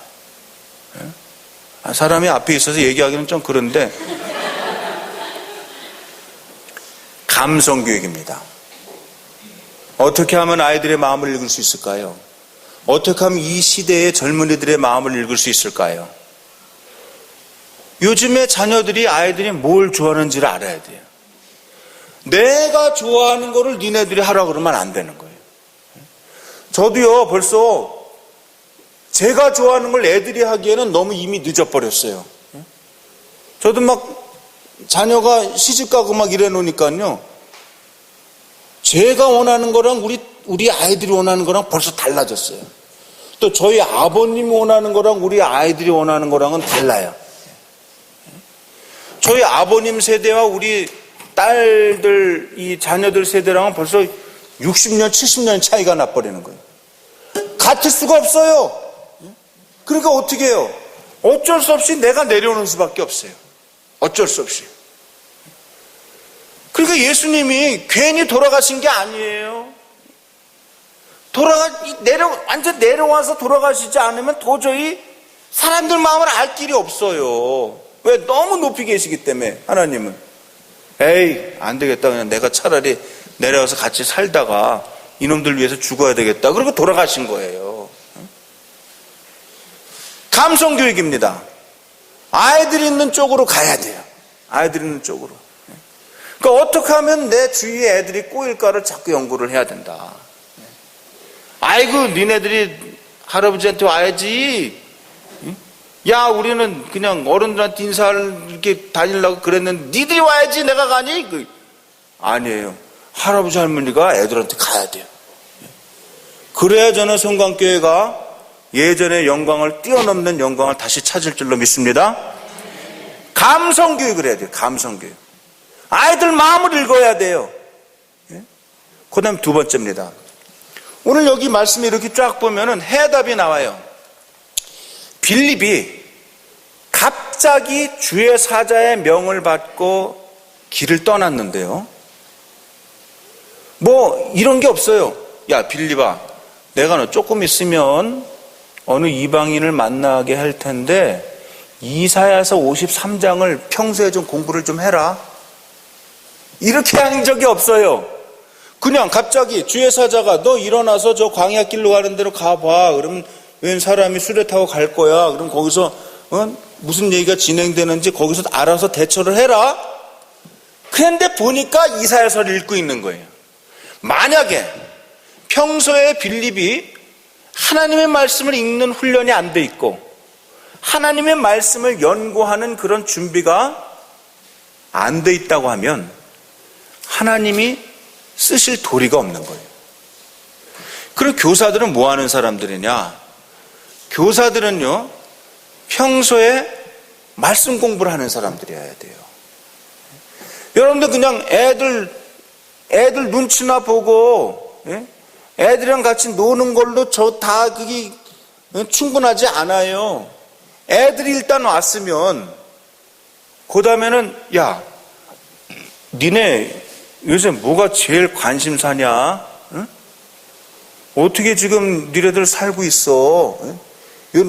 사람이 앞에 있어서 얘기하기는 좀 그런데 감성교육입니다. 어떻게 하면 아이들의 마음을 읽을 수 있을까요? 어떻게 하면 이 시대의 젊은이들의 마음을 읽을 수 있을까요? 요즘에 자녀들이 아이들이 뭘 좋아하는지를 알아야 돼요. 내가 좋아하는 거를 니네들이 하라고 그러면 안 되는 거예요. 저도요 벌써 제가 좋아하는 걸 애들이 하기에는 너무 이미 늦어버렸어요. 저도 막 자녀가 시집가고 막 이래 놓으니까요 제가 원하는 거랑 우리 아이들이 원하는 거랑 벌써 달라졌어요. 또 저희 아버님이 원하는 거랑 우리 아이들이 원하는 거랑은 달라요. 저희 아버님 세대와 우리 딸들, 이 자녀들 세대랑은 벌써 60년, 70년 차이가 나버리는 거예요. 같을 수가 없어요. 그러니까 어떻게 해요? 어쩔 수 없이 내가 내려오는 수밖에 없어요. 어쩔 수 없이. 그러니까 예수님이 괜히 돌아가신 게 아니에요. 완전 내려와서 돌아가시지 않으면 도저히 사람들 마음을 알 길이 없어요. 왜? 너무 높이 계시기 때문에 하나님은. 에이 안 되겠다. 그냥 내가 차라리 내려와서 같이 살다가 이놈들 위해서 죽어야 되겠다. 그리고 돌아가신 거예요. 감성교육입니다. 아이들 있는 쪽으로 가야 돼요. 아이들 있는 쪽으로. 그러니까 어떻게 하면 내 주위에 애들이 꼬일까를 자꾸 연구를 해야 된다. 아이고 니네들이 할아버지한테 와야지. 야 우리는 그냥 어른들한테 인사를 이렇게 다니려고 그랬는데 니들이 와야지 내가 가니? 아니에요. 할아버지 할머니가 애들한테 가야 돼요. 그래야 저는 성광교회가 예전의 영광을 뛰어넘는 영광을 다시 찾을 줄로 믿습니다. 감성교육을 해야 돼요. 감성교육. 아이들 마음을 읽어야 돼요. 그 다음 두 번째입니다. 오늘 여기 말씀이 이렇게 쫙 보면은 해답이 나와요. 빌립이 갑자기 주의 사자의 명을 받고 길을 떠났는데요. 뭐 이런 게 없어요. 야 빌립아, 내가 너 조금 있으면 어느 이방인을 만나게 할 텐데 이사야서 53장을 평소에 좀 공부를 좀 해라. 이렇게 한 적이 없어요. 그냥 갑자기 주의 사자가 너 일어나서 저 광야 길로 가는 데로 가봐. 그러면 웬 사람이 수레 타고 갈 거야. 그럼 거기서 무슨 얘기가 진행되는지 거기서 알아서 대처를 해라. 그런데 보니까 이사야서를 읽고 있는 거예요. 만약에 평소에 빌립이 하나님의 말씀을 읽는 훈련이 안 돼 있고 하나님의 말씀을 연구하는 그런 준비가 안 돼 있다고 하면 하나님이 쓰실 도리가 없는 거예요. 그리고 교사들은 뭐 하는 사람들이냐? 교사들은요, 평소에 말씀 공부를 하는 사람들이어야 돼요. 여러분들 그냥 애들 눈치나 보고, 애들이랑 같이 노는 걸로 그게 충분하지 않아요. 애들이 일단 왔으면, 그 다음에는, 야, 니네 요새 뭐가 제일 관심사냐? 응? 어떻게 지금 니네들 살고 있어? 응?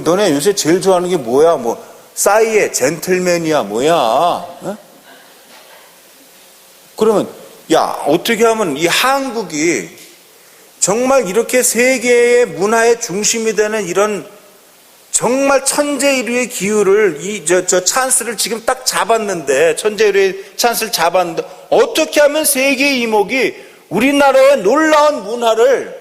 너네 요새 제일 좋아하는 게 뭐야? 뭐 싸이의 젠틀맨이야 뭐야? 응? 그러면 야 어떻게 하면 이 한국이 정말 이렇게 세계의 문화의 중심이 되는 이런 정말 천재일우의 기후를 저 찬스를 지금 딱 잡았는데, 천재일우의 찬스를 잡았는데 어떻게 하면 세계의 이목이 우리나라의 놀라운 문화를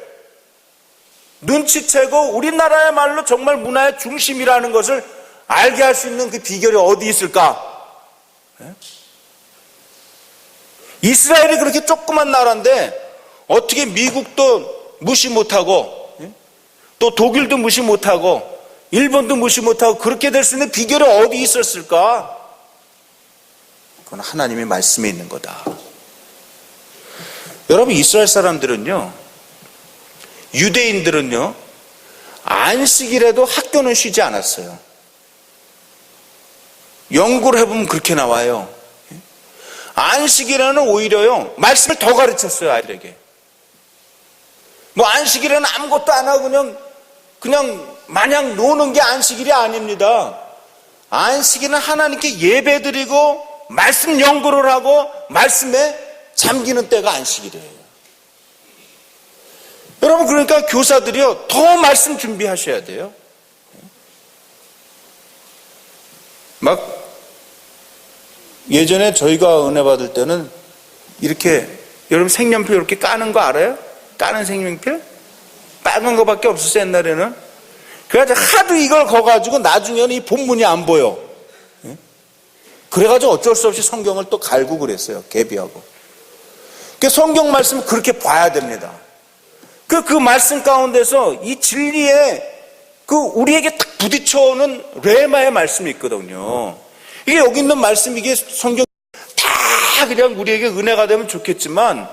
눈치채고 우리나라야말로 정말 문화의 중심이라는 것을 알게 할 수 있는 그 비결이 어디 있을까? 이스라엘이 그렇게 조그만 나라인데 어떻게 미국도 무시 못하고 또 독일도 무시 못하고 일본도 무시 못하고 그렇게 될 수 있는 비결이 어디 있었을까? 그건 하나님의 말씀에 있는 거다. 여러분, 이스라엘 사람들은요, 유대인들은요, 안식일에도 학교는 쉬지 않았어요. 연구를 해보면 그렇게 나와요. 안식일에는 오히려요, 말씀을 더 가르쳤어요, 아이들에게. 뭐 안식일에는 아무것도 안 하고 그냥 마냥 노는 게 안식일이 아닙니다. 안식일은 하나님께 예배드리고 말씀 연구를 하고 말씀에 잠기는 때가 안식일이에요. 여러분, 그러니까 교사들이요, 더 말씀 준비하셔야 돼요. 막 예전에 저희가 은혜 받을 때는 이렇게, 여러분 색연필 이렇게 까는 거 알아요? 까는 색연필? 빨간 거밖에 없었어요, 옛날에는. 그래가지고 하도 이걸 거가지고 나중에는 이 본문이 안 보여. 그래가지고 어쩔 수 없이 성경을 또 갈고 그랬어요, 개비하고. 그 성경 말씀 그렇게 봐야 됩니다. 그 말씀 가운데서 이 진리에 우리에게 딱 부딪혀오는 레마의 말씀이 있거든요. 이게 여기 있는 말씀, 이게 성경 다 그냥 우리에게 은혜가 되면 좋겠지만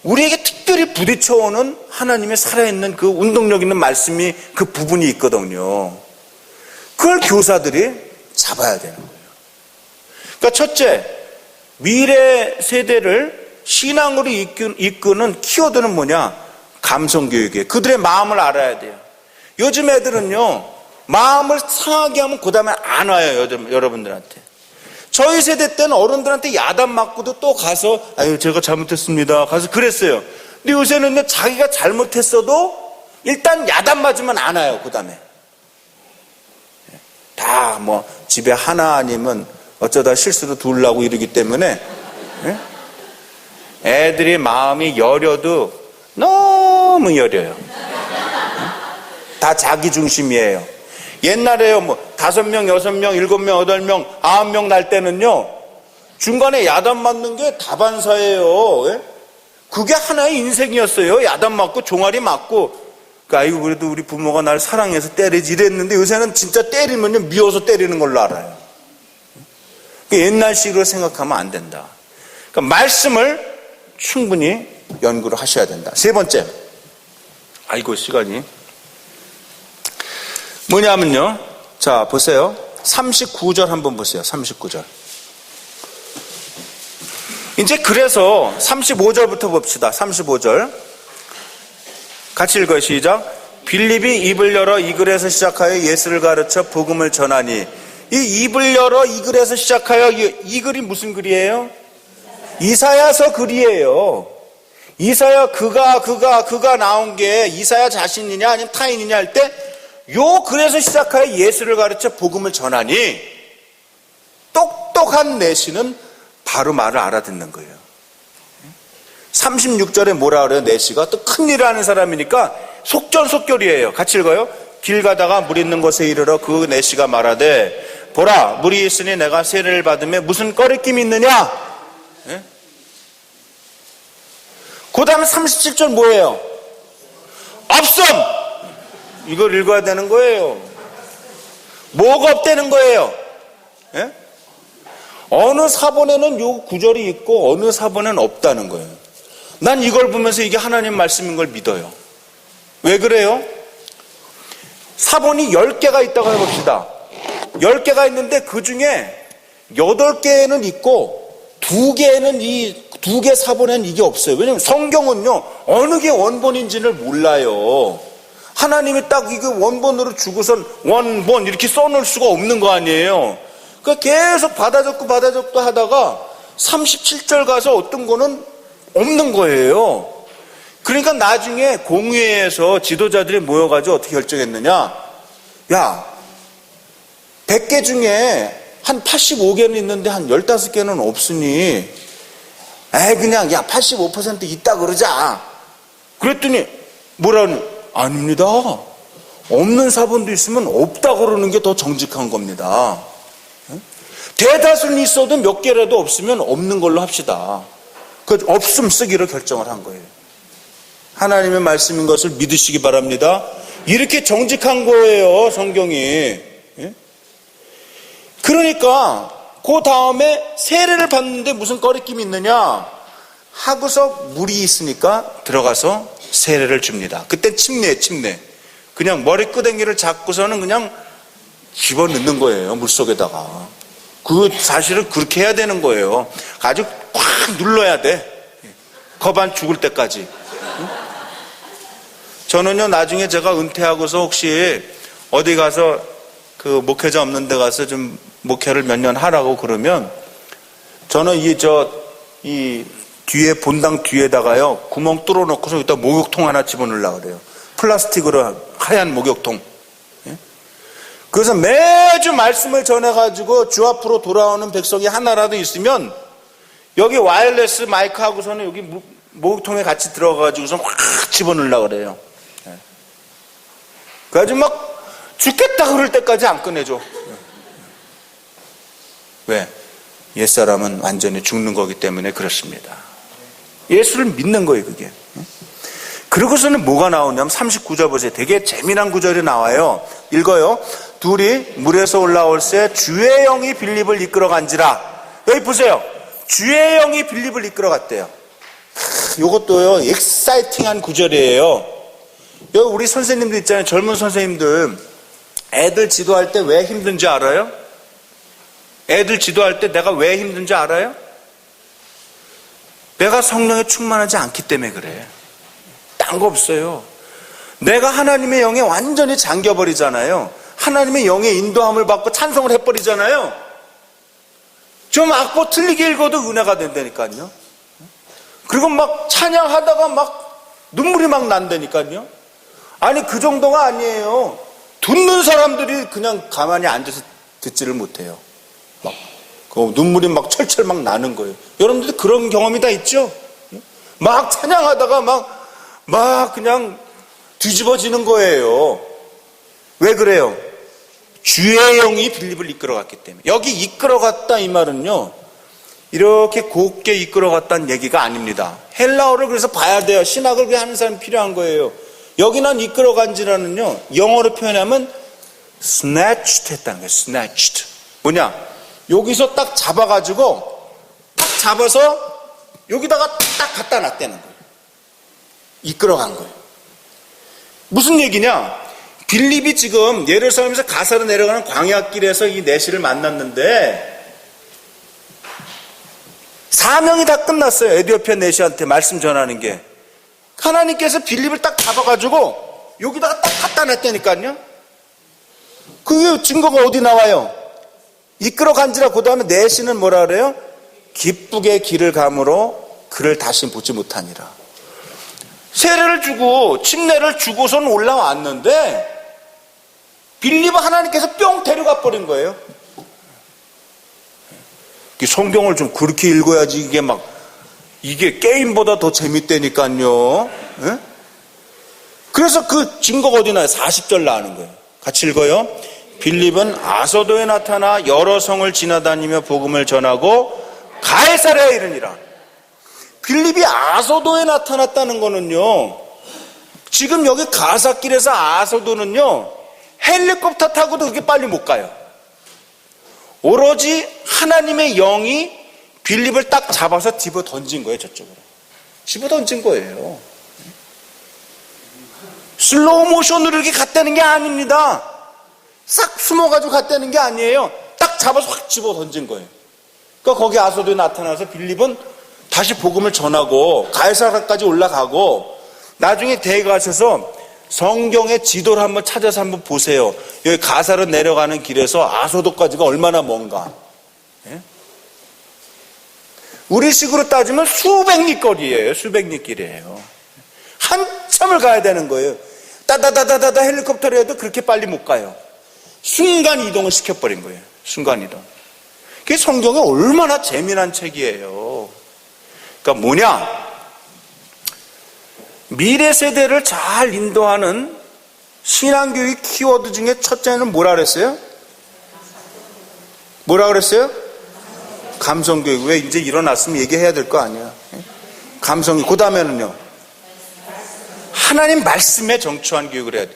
우리에게 특별히 부딪혀오는 하나님의 살아있는 그 운동력 있는 말씀이 그 부분이 있거든요. 그걸 교사들이 잡아야 되는 거예요. 그러니까 첫째, 미래 세대를 신앙으로 이끄는 키워드는 뭐냐? 감성교육이에요. 그들의 마음을 알아야 돼요. 요즘 애들은요, 마음을 상하게 하면 그 다음에 안 와요, 여러분들한테. 저희 세대 때는 어른들한테 야단 맞고도 또 가서, 아유, 제가 잘못했습니다, 가서 그랬어요. 근데 요새는 자기가 잘못했어도 일단 야단 맞으면 안 와요, 그 다음에. 다 뭐 집에 하나 아니면 어쩌다 실수로 둘 나고 이러기 때문에 애들이 마음이 여려도 너무 여려요. 다 자기 중심이에요. 옛날에요, 뭐 5명, 6명, 7명, 8명, 9명 날 때는요, 중간에 야단 맞는 게 다반사예요. 그게 하나의 인생이었어요. 야단 맞고 종아리 맞고. 아이고, 그래도 우리 부모가 날 사랑해서 때리지 이랬는데 요새는 진짜 때리면요, 미워서 때리는 걸로 알아요. 옛날식으로 생각하면 안 된다. 그러니까 말씀을 충분히 연구를 하셔야 된다. 세 번째, 아이고 시간이 뭐냐면요, 자 보세요, 39절 한번 보세요. 39절. 이제 그래서 35절부터 봅시다. 35절 같이 읽어요. 시작. 빌립이 입을 열어 이 글에서 시작하여 예수를 가르쳐 복음을 전하니. 이 입을 열어 이 글에서 시작하여, 이 글이 무슨 글이에요? 이사야서 글이에요. 이사야 그가 나온 게 이사야 자신이냐 아니면 타인이냐 할 때 요 글에서 시작하여 예수를 가르쳐 복음을 전하니, 똑똑한 내시는 바로 말을 알아듣는 거예요. 36절에 뭐라 그래요? 내시가 또 큰일을 하는 사람이니까 속전속결이에요. 같이 읽어요. 길 가다가 물 있는 곳에 이르러 그 내시가 말하되, 보라 물이 있으니 내가 세례를 받으며 무슨 꺼리낌이 있느냐? 그 다음에 37절 뭐예요? 없음! 이걸 읽어야 되는 거예요. 뭐가 없다는 거예요? 어느 사본에는 요 구절이 있고 어느 사본에는 없다는 거예요. 난 이걸 보면서 이게 하나님 말씀인 걸 믿어요. 왜 그래요? 사본이 10개가 있다고 해봅시다. 10개가 있는데 그 중에 8개는 있고 2개는 이 2개 사본에는 이게 없어요. 왜냐하면 성경은요, 어느 게 원본인지를 몰라요. 하나님이 딱 이거 원본으로 주고선 원본 이렇게 써놓을 수가 없는 거 아니에요. 그러니까 계속 받아 적고 하다가 37절 가서 어떤 거는 없는 거예요. 그러니까 나중에 공회에서 지도자들이 모여가지고 어떻게 결정했느냐. 야, 100개 중에 한 85개는 있는데 한 15개는 없으니 그냥 85% 있다 그러자. 그랬더니 뭐라니? 아닙니다. 없는 사본도 있으면 없다 그러는 게 더 정직한 겁니다. 대다수는 있어도 몇 개라도 없으면 없는 걸로 합시다. 그 없음 쓰기로 결정을 한 거예요. 하나님의 말씀인 것을 믿으시기 바랍니다. 이렇게 정직한 거예요, 성경이. 그러니까 그 다음에 세례를 받는데 무슨 꺼리낌이 있느냐? 하고서 물이 있으니까 들어가서 세례를 줍니다. 그때 침례. 그냥 머리끄댕이를 잡고서는 그냥 집어넣는 거예요, 물속에다가. 사실은 그렇게 해야 되는 거예요. 아주 꽉 눌러야 돼. 거반 죽을 때까지. 저는요, 나중에 제가 은퇴하고서 혹시 어디 가서 그 목회자 없는 데 가서 좀 목회를 몇 년 하라고 그러면 저는 이 뒤에 본당 뒤에다가요, 구멍 뚫어 놓고서 여기다 목욕통 하나 집어넣으려고 그래요. 플라스틱으로 하얀 목욕통. 그래서 매주 말씀을 전해가지고 주 앞으로 돌아오는 백성이 하나라도 있으면 여기 와이어리스 마이크 하고서는 여기 목욕통에 같이 들어가가지고서 확 집어넣으려고 그래요. 그래가지고 막 죽겠다 그럴 때까지 안 꺼내줘. 왜? 옛사람은 완전히 죽는 거기 때문에 그렇습니다. 예수를 믿는 거예요, 그게. 그러고서는 뭐가 나오냐면 39절 보세요. 되게 재미난 구절이 나와요. 읽어요. 둘이 물에서 올라올 새 주의 영이 빌립을 이끌어 간지라. 여기 보세요. 주의 영이 빌립을 이끌어 갔대요. 이것도요, 엑사이팅한 구절이에요. 여기 우리 선생님들 있잖아요. 젊은 선생님들. 애들 지도할 때 왜 힘든지 알아요? 애들 지도할 때 내가 왜 힘든지 알아요? 내가 성령에 충만하지 않기 때문에 그래. 딴 거 없어요. 내가 하나님의 영에 완전히 잠겨버리잖아요. 하나님의 영의 인도함을 받고 찬송을 해버리잖아요. 좀 악보 틀리게 읽어도 은혜가 된다니까요. 그리고 막 찬양하다가 막 눈물이 막 난다니까요. 아니, 그 정도가 아니에요. 듣는 사람들이 그냥 가만히 앉아서 듣지를 못해요. 막 눈물이 막 철철 막 나는 거예요. 여러분들도 그런 경험이 다 있죠? 막 찬양하다가 막 그냥 뒤집어지는 거예요. 왜 그래요? 주의 영이 빌립을 이끌어갔기 때문에. 여기 이끌어갔다 이 말은요, 이렇게 곱게 이끌어갔다는 얘기가 아닙니다. 헬라어를 그래서 봐야 돼요. 신학을 하는 사람이 필요한 거예요. 여기 난 이끌어간지라는요, 영어로 표현하면 snatched 했다는 거예요. snatched. 뭐냐? 여기서 딱 잡아가지고 딱 잡아서 여기다가 딱 갖다 놨다는 거예요. 이끌어간 거예요. 무슨 얘기냐? 빌립이 지금 예루살렘에서 가사로 내려가는 광야길에서 이 내시를 만났는데 사명이 다 끝났어요. 에디오피아 내시한테 말씀 전하는 게. 하나님께서 빌립을 딱 잡아가지고 여기다가 딱 갖다 놨다니까요. 그게 증거가 어디 나와요? 이끌어간지라. 그 다음에 내시는 뭐라 그래요? 기쁘게 길을 감으로 그를 다시 보지 못하니라. 세례를 주고 침례를 주고선 올라왔는데 빌립을 하나님께서 뿅 데려가 버린 거예요. 성경을 좀 그렇게 읽어야지 이게 게임보다 더 재밌다니까요. 예? 그래서 그 증거가 어디 나요? 40절 나오는 거예요. 같이 읽어요. 빌립은 아소도에 나타나 여러 성을 지나다니며 복음을 전하고 가이사랴에 이르니라. 빌립이 아소도에 나타났다는 거는요, 지금 여기 가사길에서 아소도는요, 헬리콥터 타고도 그렇게 빨리 못 가요. 오로지 하나님의 영이 빌립을 딱 잡아서 집어 던진 거예요. 저쪽으로 집어 던진 거예요. 슬로우 모션으로 이렇게 갔다는 게 아닙니다. 싹 숨어가지고 갔다는 게 아니에요. 딱 잡아서 확 집어 던진 거예요. 그러니까 거기 아소도에 나타나서 빌립은 다시 복음을 전하고 가이사랴까지 올라가고, 나중에 대에 가셔서 성경의 지도를 한번 찾아서 한번 보세요. 여기 가사로 내려가는 길에서 아소도까지가 얼마나 먼가. 예? 우리식으로 따지면 수백 리 거리예요. 수백 리 길이에요. 시험을 가야 되는 거예요. 따다다다다다 헬리콥터로 해도 그렇게 빨리 못 가요. 순간 이동을 시켜버린 거예요. 순간 이동. 그게 성경이 얼마나 재미난 책이에요. 그러니까 뭐냐? 미래 세대를 잘 인도하는 신앙교육 키워드 중에 첫째는 뭐라 그랬어요? 뭐라 그랬어요? 감성교육. 왜 이제 일어났으면 얘기해야 될 거 아니야. 감성이. 그 다음에는요, 하나님 말씀에 정초한 교육을 해야 돼.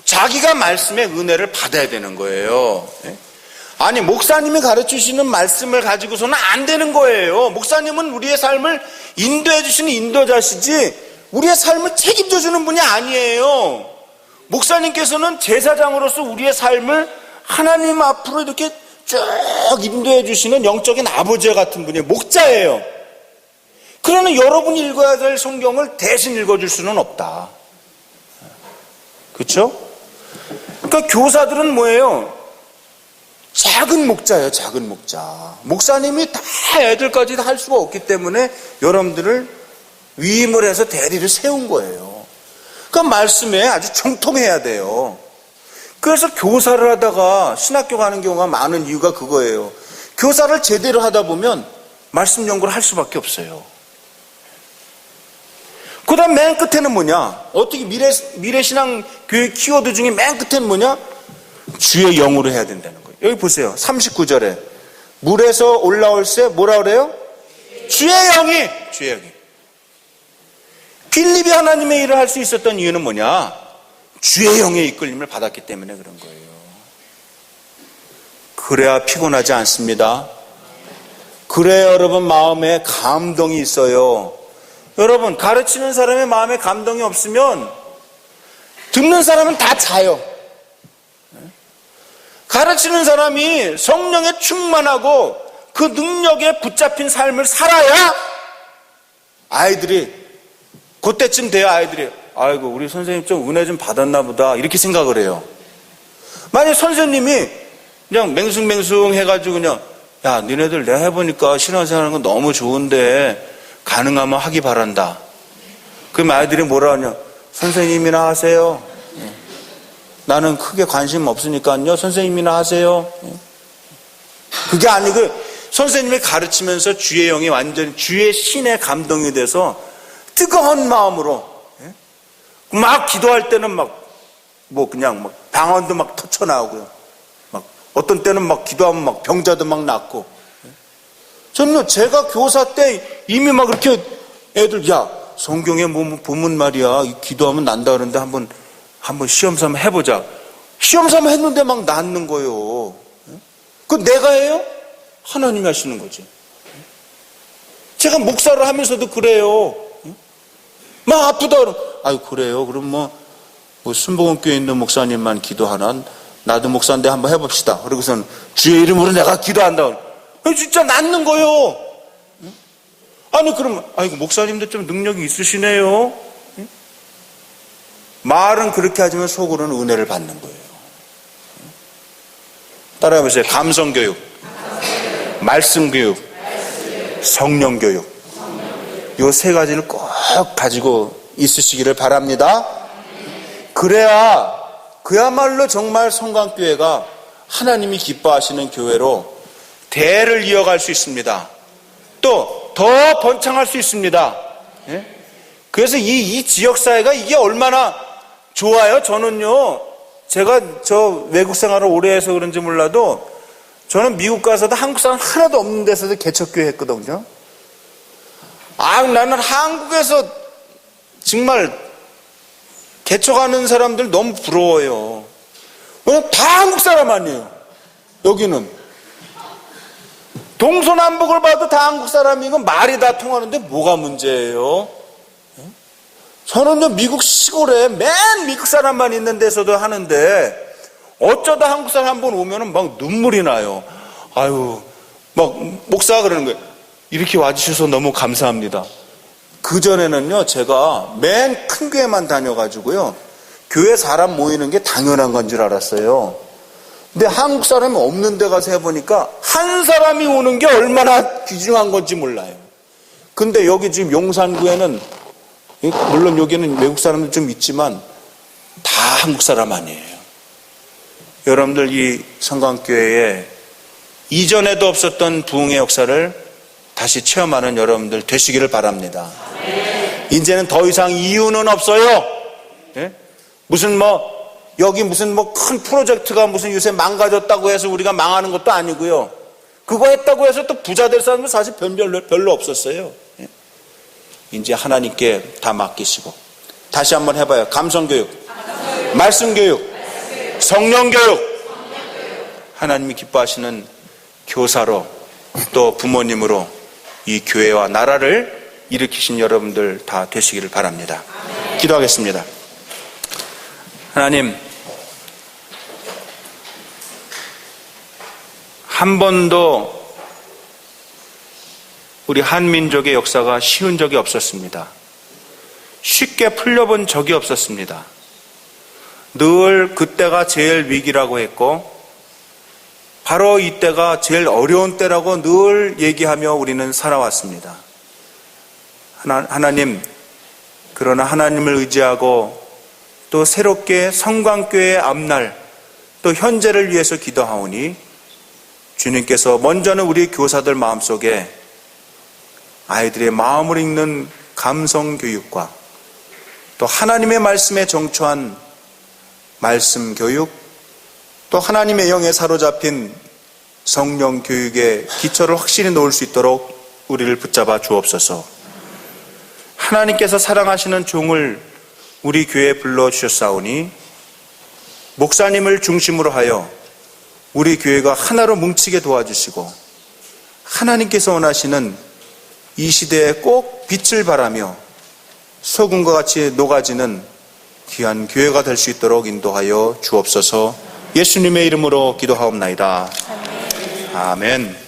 자기가 말씀의 은혜를 받아야 되는 거예요. 아니, 목사님이 가르치시는 말씀을 가지고서는 안 되는 거예요. 목사님은 우리의 삶을 인도해 주시는 인도자시지 우리의 삶을 책임져 주는 분이 아니에요. 목사님께서는 제사장으로서 우리의 삶을 하나님 앞으로 이렇게 쭉 인도해 주시는 영적인 아버지 같은 분이에요. 목자예요. 그러나 여러분이 읽어야 될 성경을 대신 읽어줄 수는 없다. 그렇죠? 그러니까 교사들은 뭐예요? 작은 목자예요. 작은 목자. 목사님이 다 애들까지 다 할 수가 없기 때문에 여러분들을 위임을 해서 대리를 세운 거예요. 그러니까 말씀에 아주 정통해야 돼요. 그래서 교사를 하다가 신학교 가는 경우가 많은 이유가 그거예요. 교사를 제대로 하다 보면 말씀 연구를 할 수밖에 없어요. 그 다음 맨 끝에는 뭐냐? 어떻게 미래신앙 교육 키워드 중에 맨 끝에는 뭐냐? 주의 영으로 해야 된다는 거예요. 여기 보세요. 39절에 물에서 올라올 새 뭐라 그래요? 주의 영이. 주의 영이. 빌립이 하나님의 일을 할 수 있었던 이유는 뭐냐? 주의 영의 이끌림을 받았기 때문에 그런 거예요. 그래야 피곤하지 않습니다. 그래야 여러분 마음에 감동이 있어요. 여러분, 가르치는 사람의 마음에 감동이 없으면 듣는 사람은 다 자요. 가르치는 사람이 성령에 충만하고 그 능력에 붙잡힌 삶을 살아야 아이들이, 그때쯤 돼야 아이들이 아이고 우리 선생님 좀 은혜 좀 받았나 보다 이렇게 생각을 해요. 만약 선생님이 그냥 맹숭맹숭 해가지고 그냥 야 니네들 내가 해보니까 신앙생활하는 건 너무 좋은데 가능하면 하기 바란다. 그럼 아이들이 뭐라 하냐? 선생님이나 하세요. 나는 크게 관심 없으니까요. 선생님이나 하세요. 그게 아니고 선생님이 가르치면서 주의 영이 완전히 주의 신의 감동이 돼서 뜨거운 마음으로 막 기도할 때는 그냥 방언도 막 터쳐나오고요. 막 어떤 때는 막 기도하면 막 병자도 막 낫고. 저는요, 제가 교사 때 이미 막 그렇게 애들, 야, 성경에 뭐 보면 말이야, 기도하면 난다 그러는데 한번 시험 삼아 해보자. 시험 삼아 했는데 막 낫는 거예요. 그 내가 해요? 하나님이 하시는 거지. 제가 목사를 하면서도 그래요. 막 아프다 그러면, 아유, 그래요. 그럼 뭐 순복음교회 있는 목사님만 기도하나? 나도 목사인데 한번 해봅시다. 그러고선 주의 이름으로 내가 기도한다. 진짜 낫는 거예요. 아니, 그러면, 아이고, 목사님도 좀 능력이 있으시네요. 말은 그렇게 하지만 속으로는 은혜를 받는 거예요. 따라해보세요. 감성교육, 말씀교육, 성령교육. 이 세 가지를 꼭 가지고 있으시기를 바랍니다. 그래야 그야말로 정말 성광교회가 하나님이 기뻐하시는 교회로 대를 이어갈 수 있습니다. 또 더 번창할 수 있습니다. 그래서 이 지역사회가 이게 얼마나 좋아요. 저는요, 제가 저 외국 생활을 오래 해서 그런지 몰라도 저는 미국 가서도 한국 사람 하나도 없는 데서도 개척교회 했거든요. 나는 한국에서 정말 개척하는 사람들 너무 부러워요. 왜냐면 다 한국 사람 아니에요. 여기는 동서남북을 봐도 다 한국 사람이고 말이 다 통하는데 뭐가 문제예요? 저는요, 미국 시골에 맨 미국 사람만 있는 데서도 하는데 어쩌다 한국 사람 한 번 오면은 막 눈물이 나요. 아유, 막 목사가 그러는 거예요. 이렇게 와주셔서 너무 감사합니다. 그전에는요, 제가 맨 큰 교회만 다녀가지고요, 교회 사람 모이는 게 당연한 건 줄 알았어요. 근데 한국 사람이 없는 데 가서 해보니까 한 사람이 오는 게 얼마나 귀중한 건지 몰라요. 근데 여기 지금 용산구에는 물론 여기는 외국 사람들 좀 있지만 다 한국 사람 아니에요. 여러분들 이 성광교회에 이전에도 없었던 부흥의 역사를 다시 체험하는 여러분들 되시기를 바랍니다. 이제는 더 이상 이유는 없어요. 예? 무슨 여기 무슨 큰 프로젝트가 무슨 요새 망가졌다고 해서 우리가 망하는 것도 아니고요. 그거 했다고 해서 또 부자 될 사람은 사실 별로 없었어요. 예? 이제 하나님께 다 맡기시고 다시 한번 해봐요. 감성교육, 말씀교육, 성령교육. 하나님이 기뻐하시는 교사로 또 부모님으로 이 교회와 나라를 일으키신 여러분들 다 되시기를 바랍니다. 기도하겠습니다. 하나님, 한 번도 우리 한민족의 역사가 쉬운 적이 없었습니다. 쉽게 풀려본 적이 없었습니다. 늘 그때가 제일 위기라고 했고 바로 이때가 제일 어려운 때라고 늘 얘기하며 우리는 살아왔습니다. 하나님, 그러나 하나님을 의지하고 또 새롭게 성광교회의 앞날 또 현재를 위해서 기도하오니 주님께서 먼저는 우리 교사들 마음속에 아이들의 마음을 읽는 감성교육과 또 하나님의 말씀에 정초한 말씀교육, 또 하나님의 영에 사로잡힌 성령 교육의 기초를 확실히 놓을 수 있도록 우리를 붙잡아 주옵소서. 하나님께서 사랑하시는 종을 우리 교회에 불러주셨사오니 목사님을 중심으로 하여 우리 교회가 하나로 뭉치게 도와주시고 하나님께서 원하시는 이 시대에 꼭 빛을 발하며 소금과 같이 녹아지는 귀한 교회가 될 수 있도록 인도하여 주옵소서. 예수님의 이름으로 기도하옵나이다. 아멘.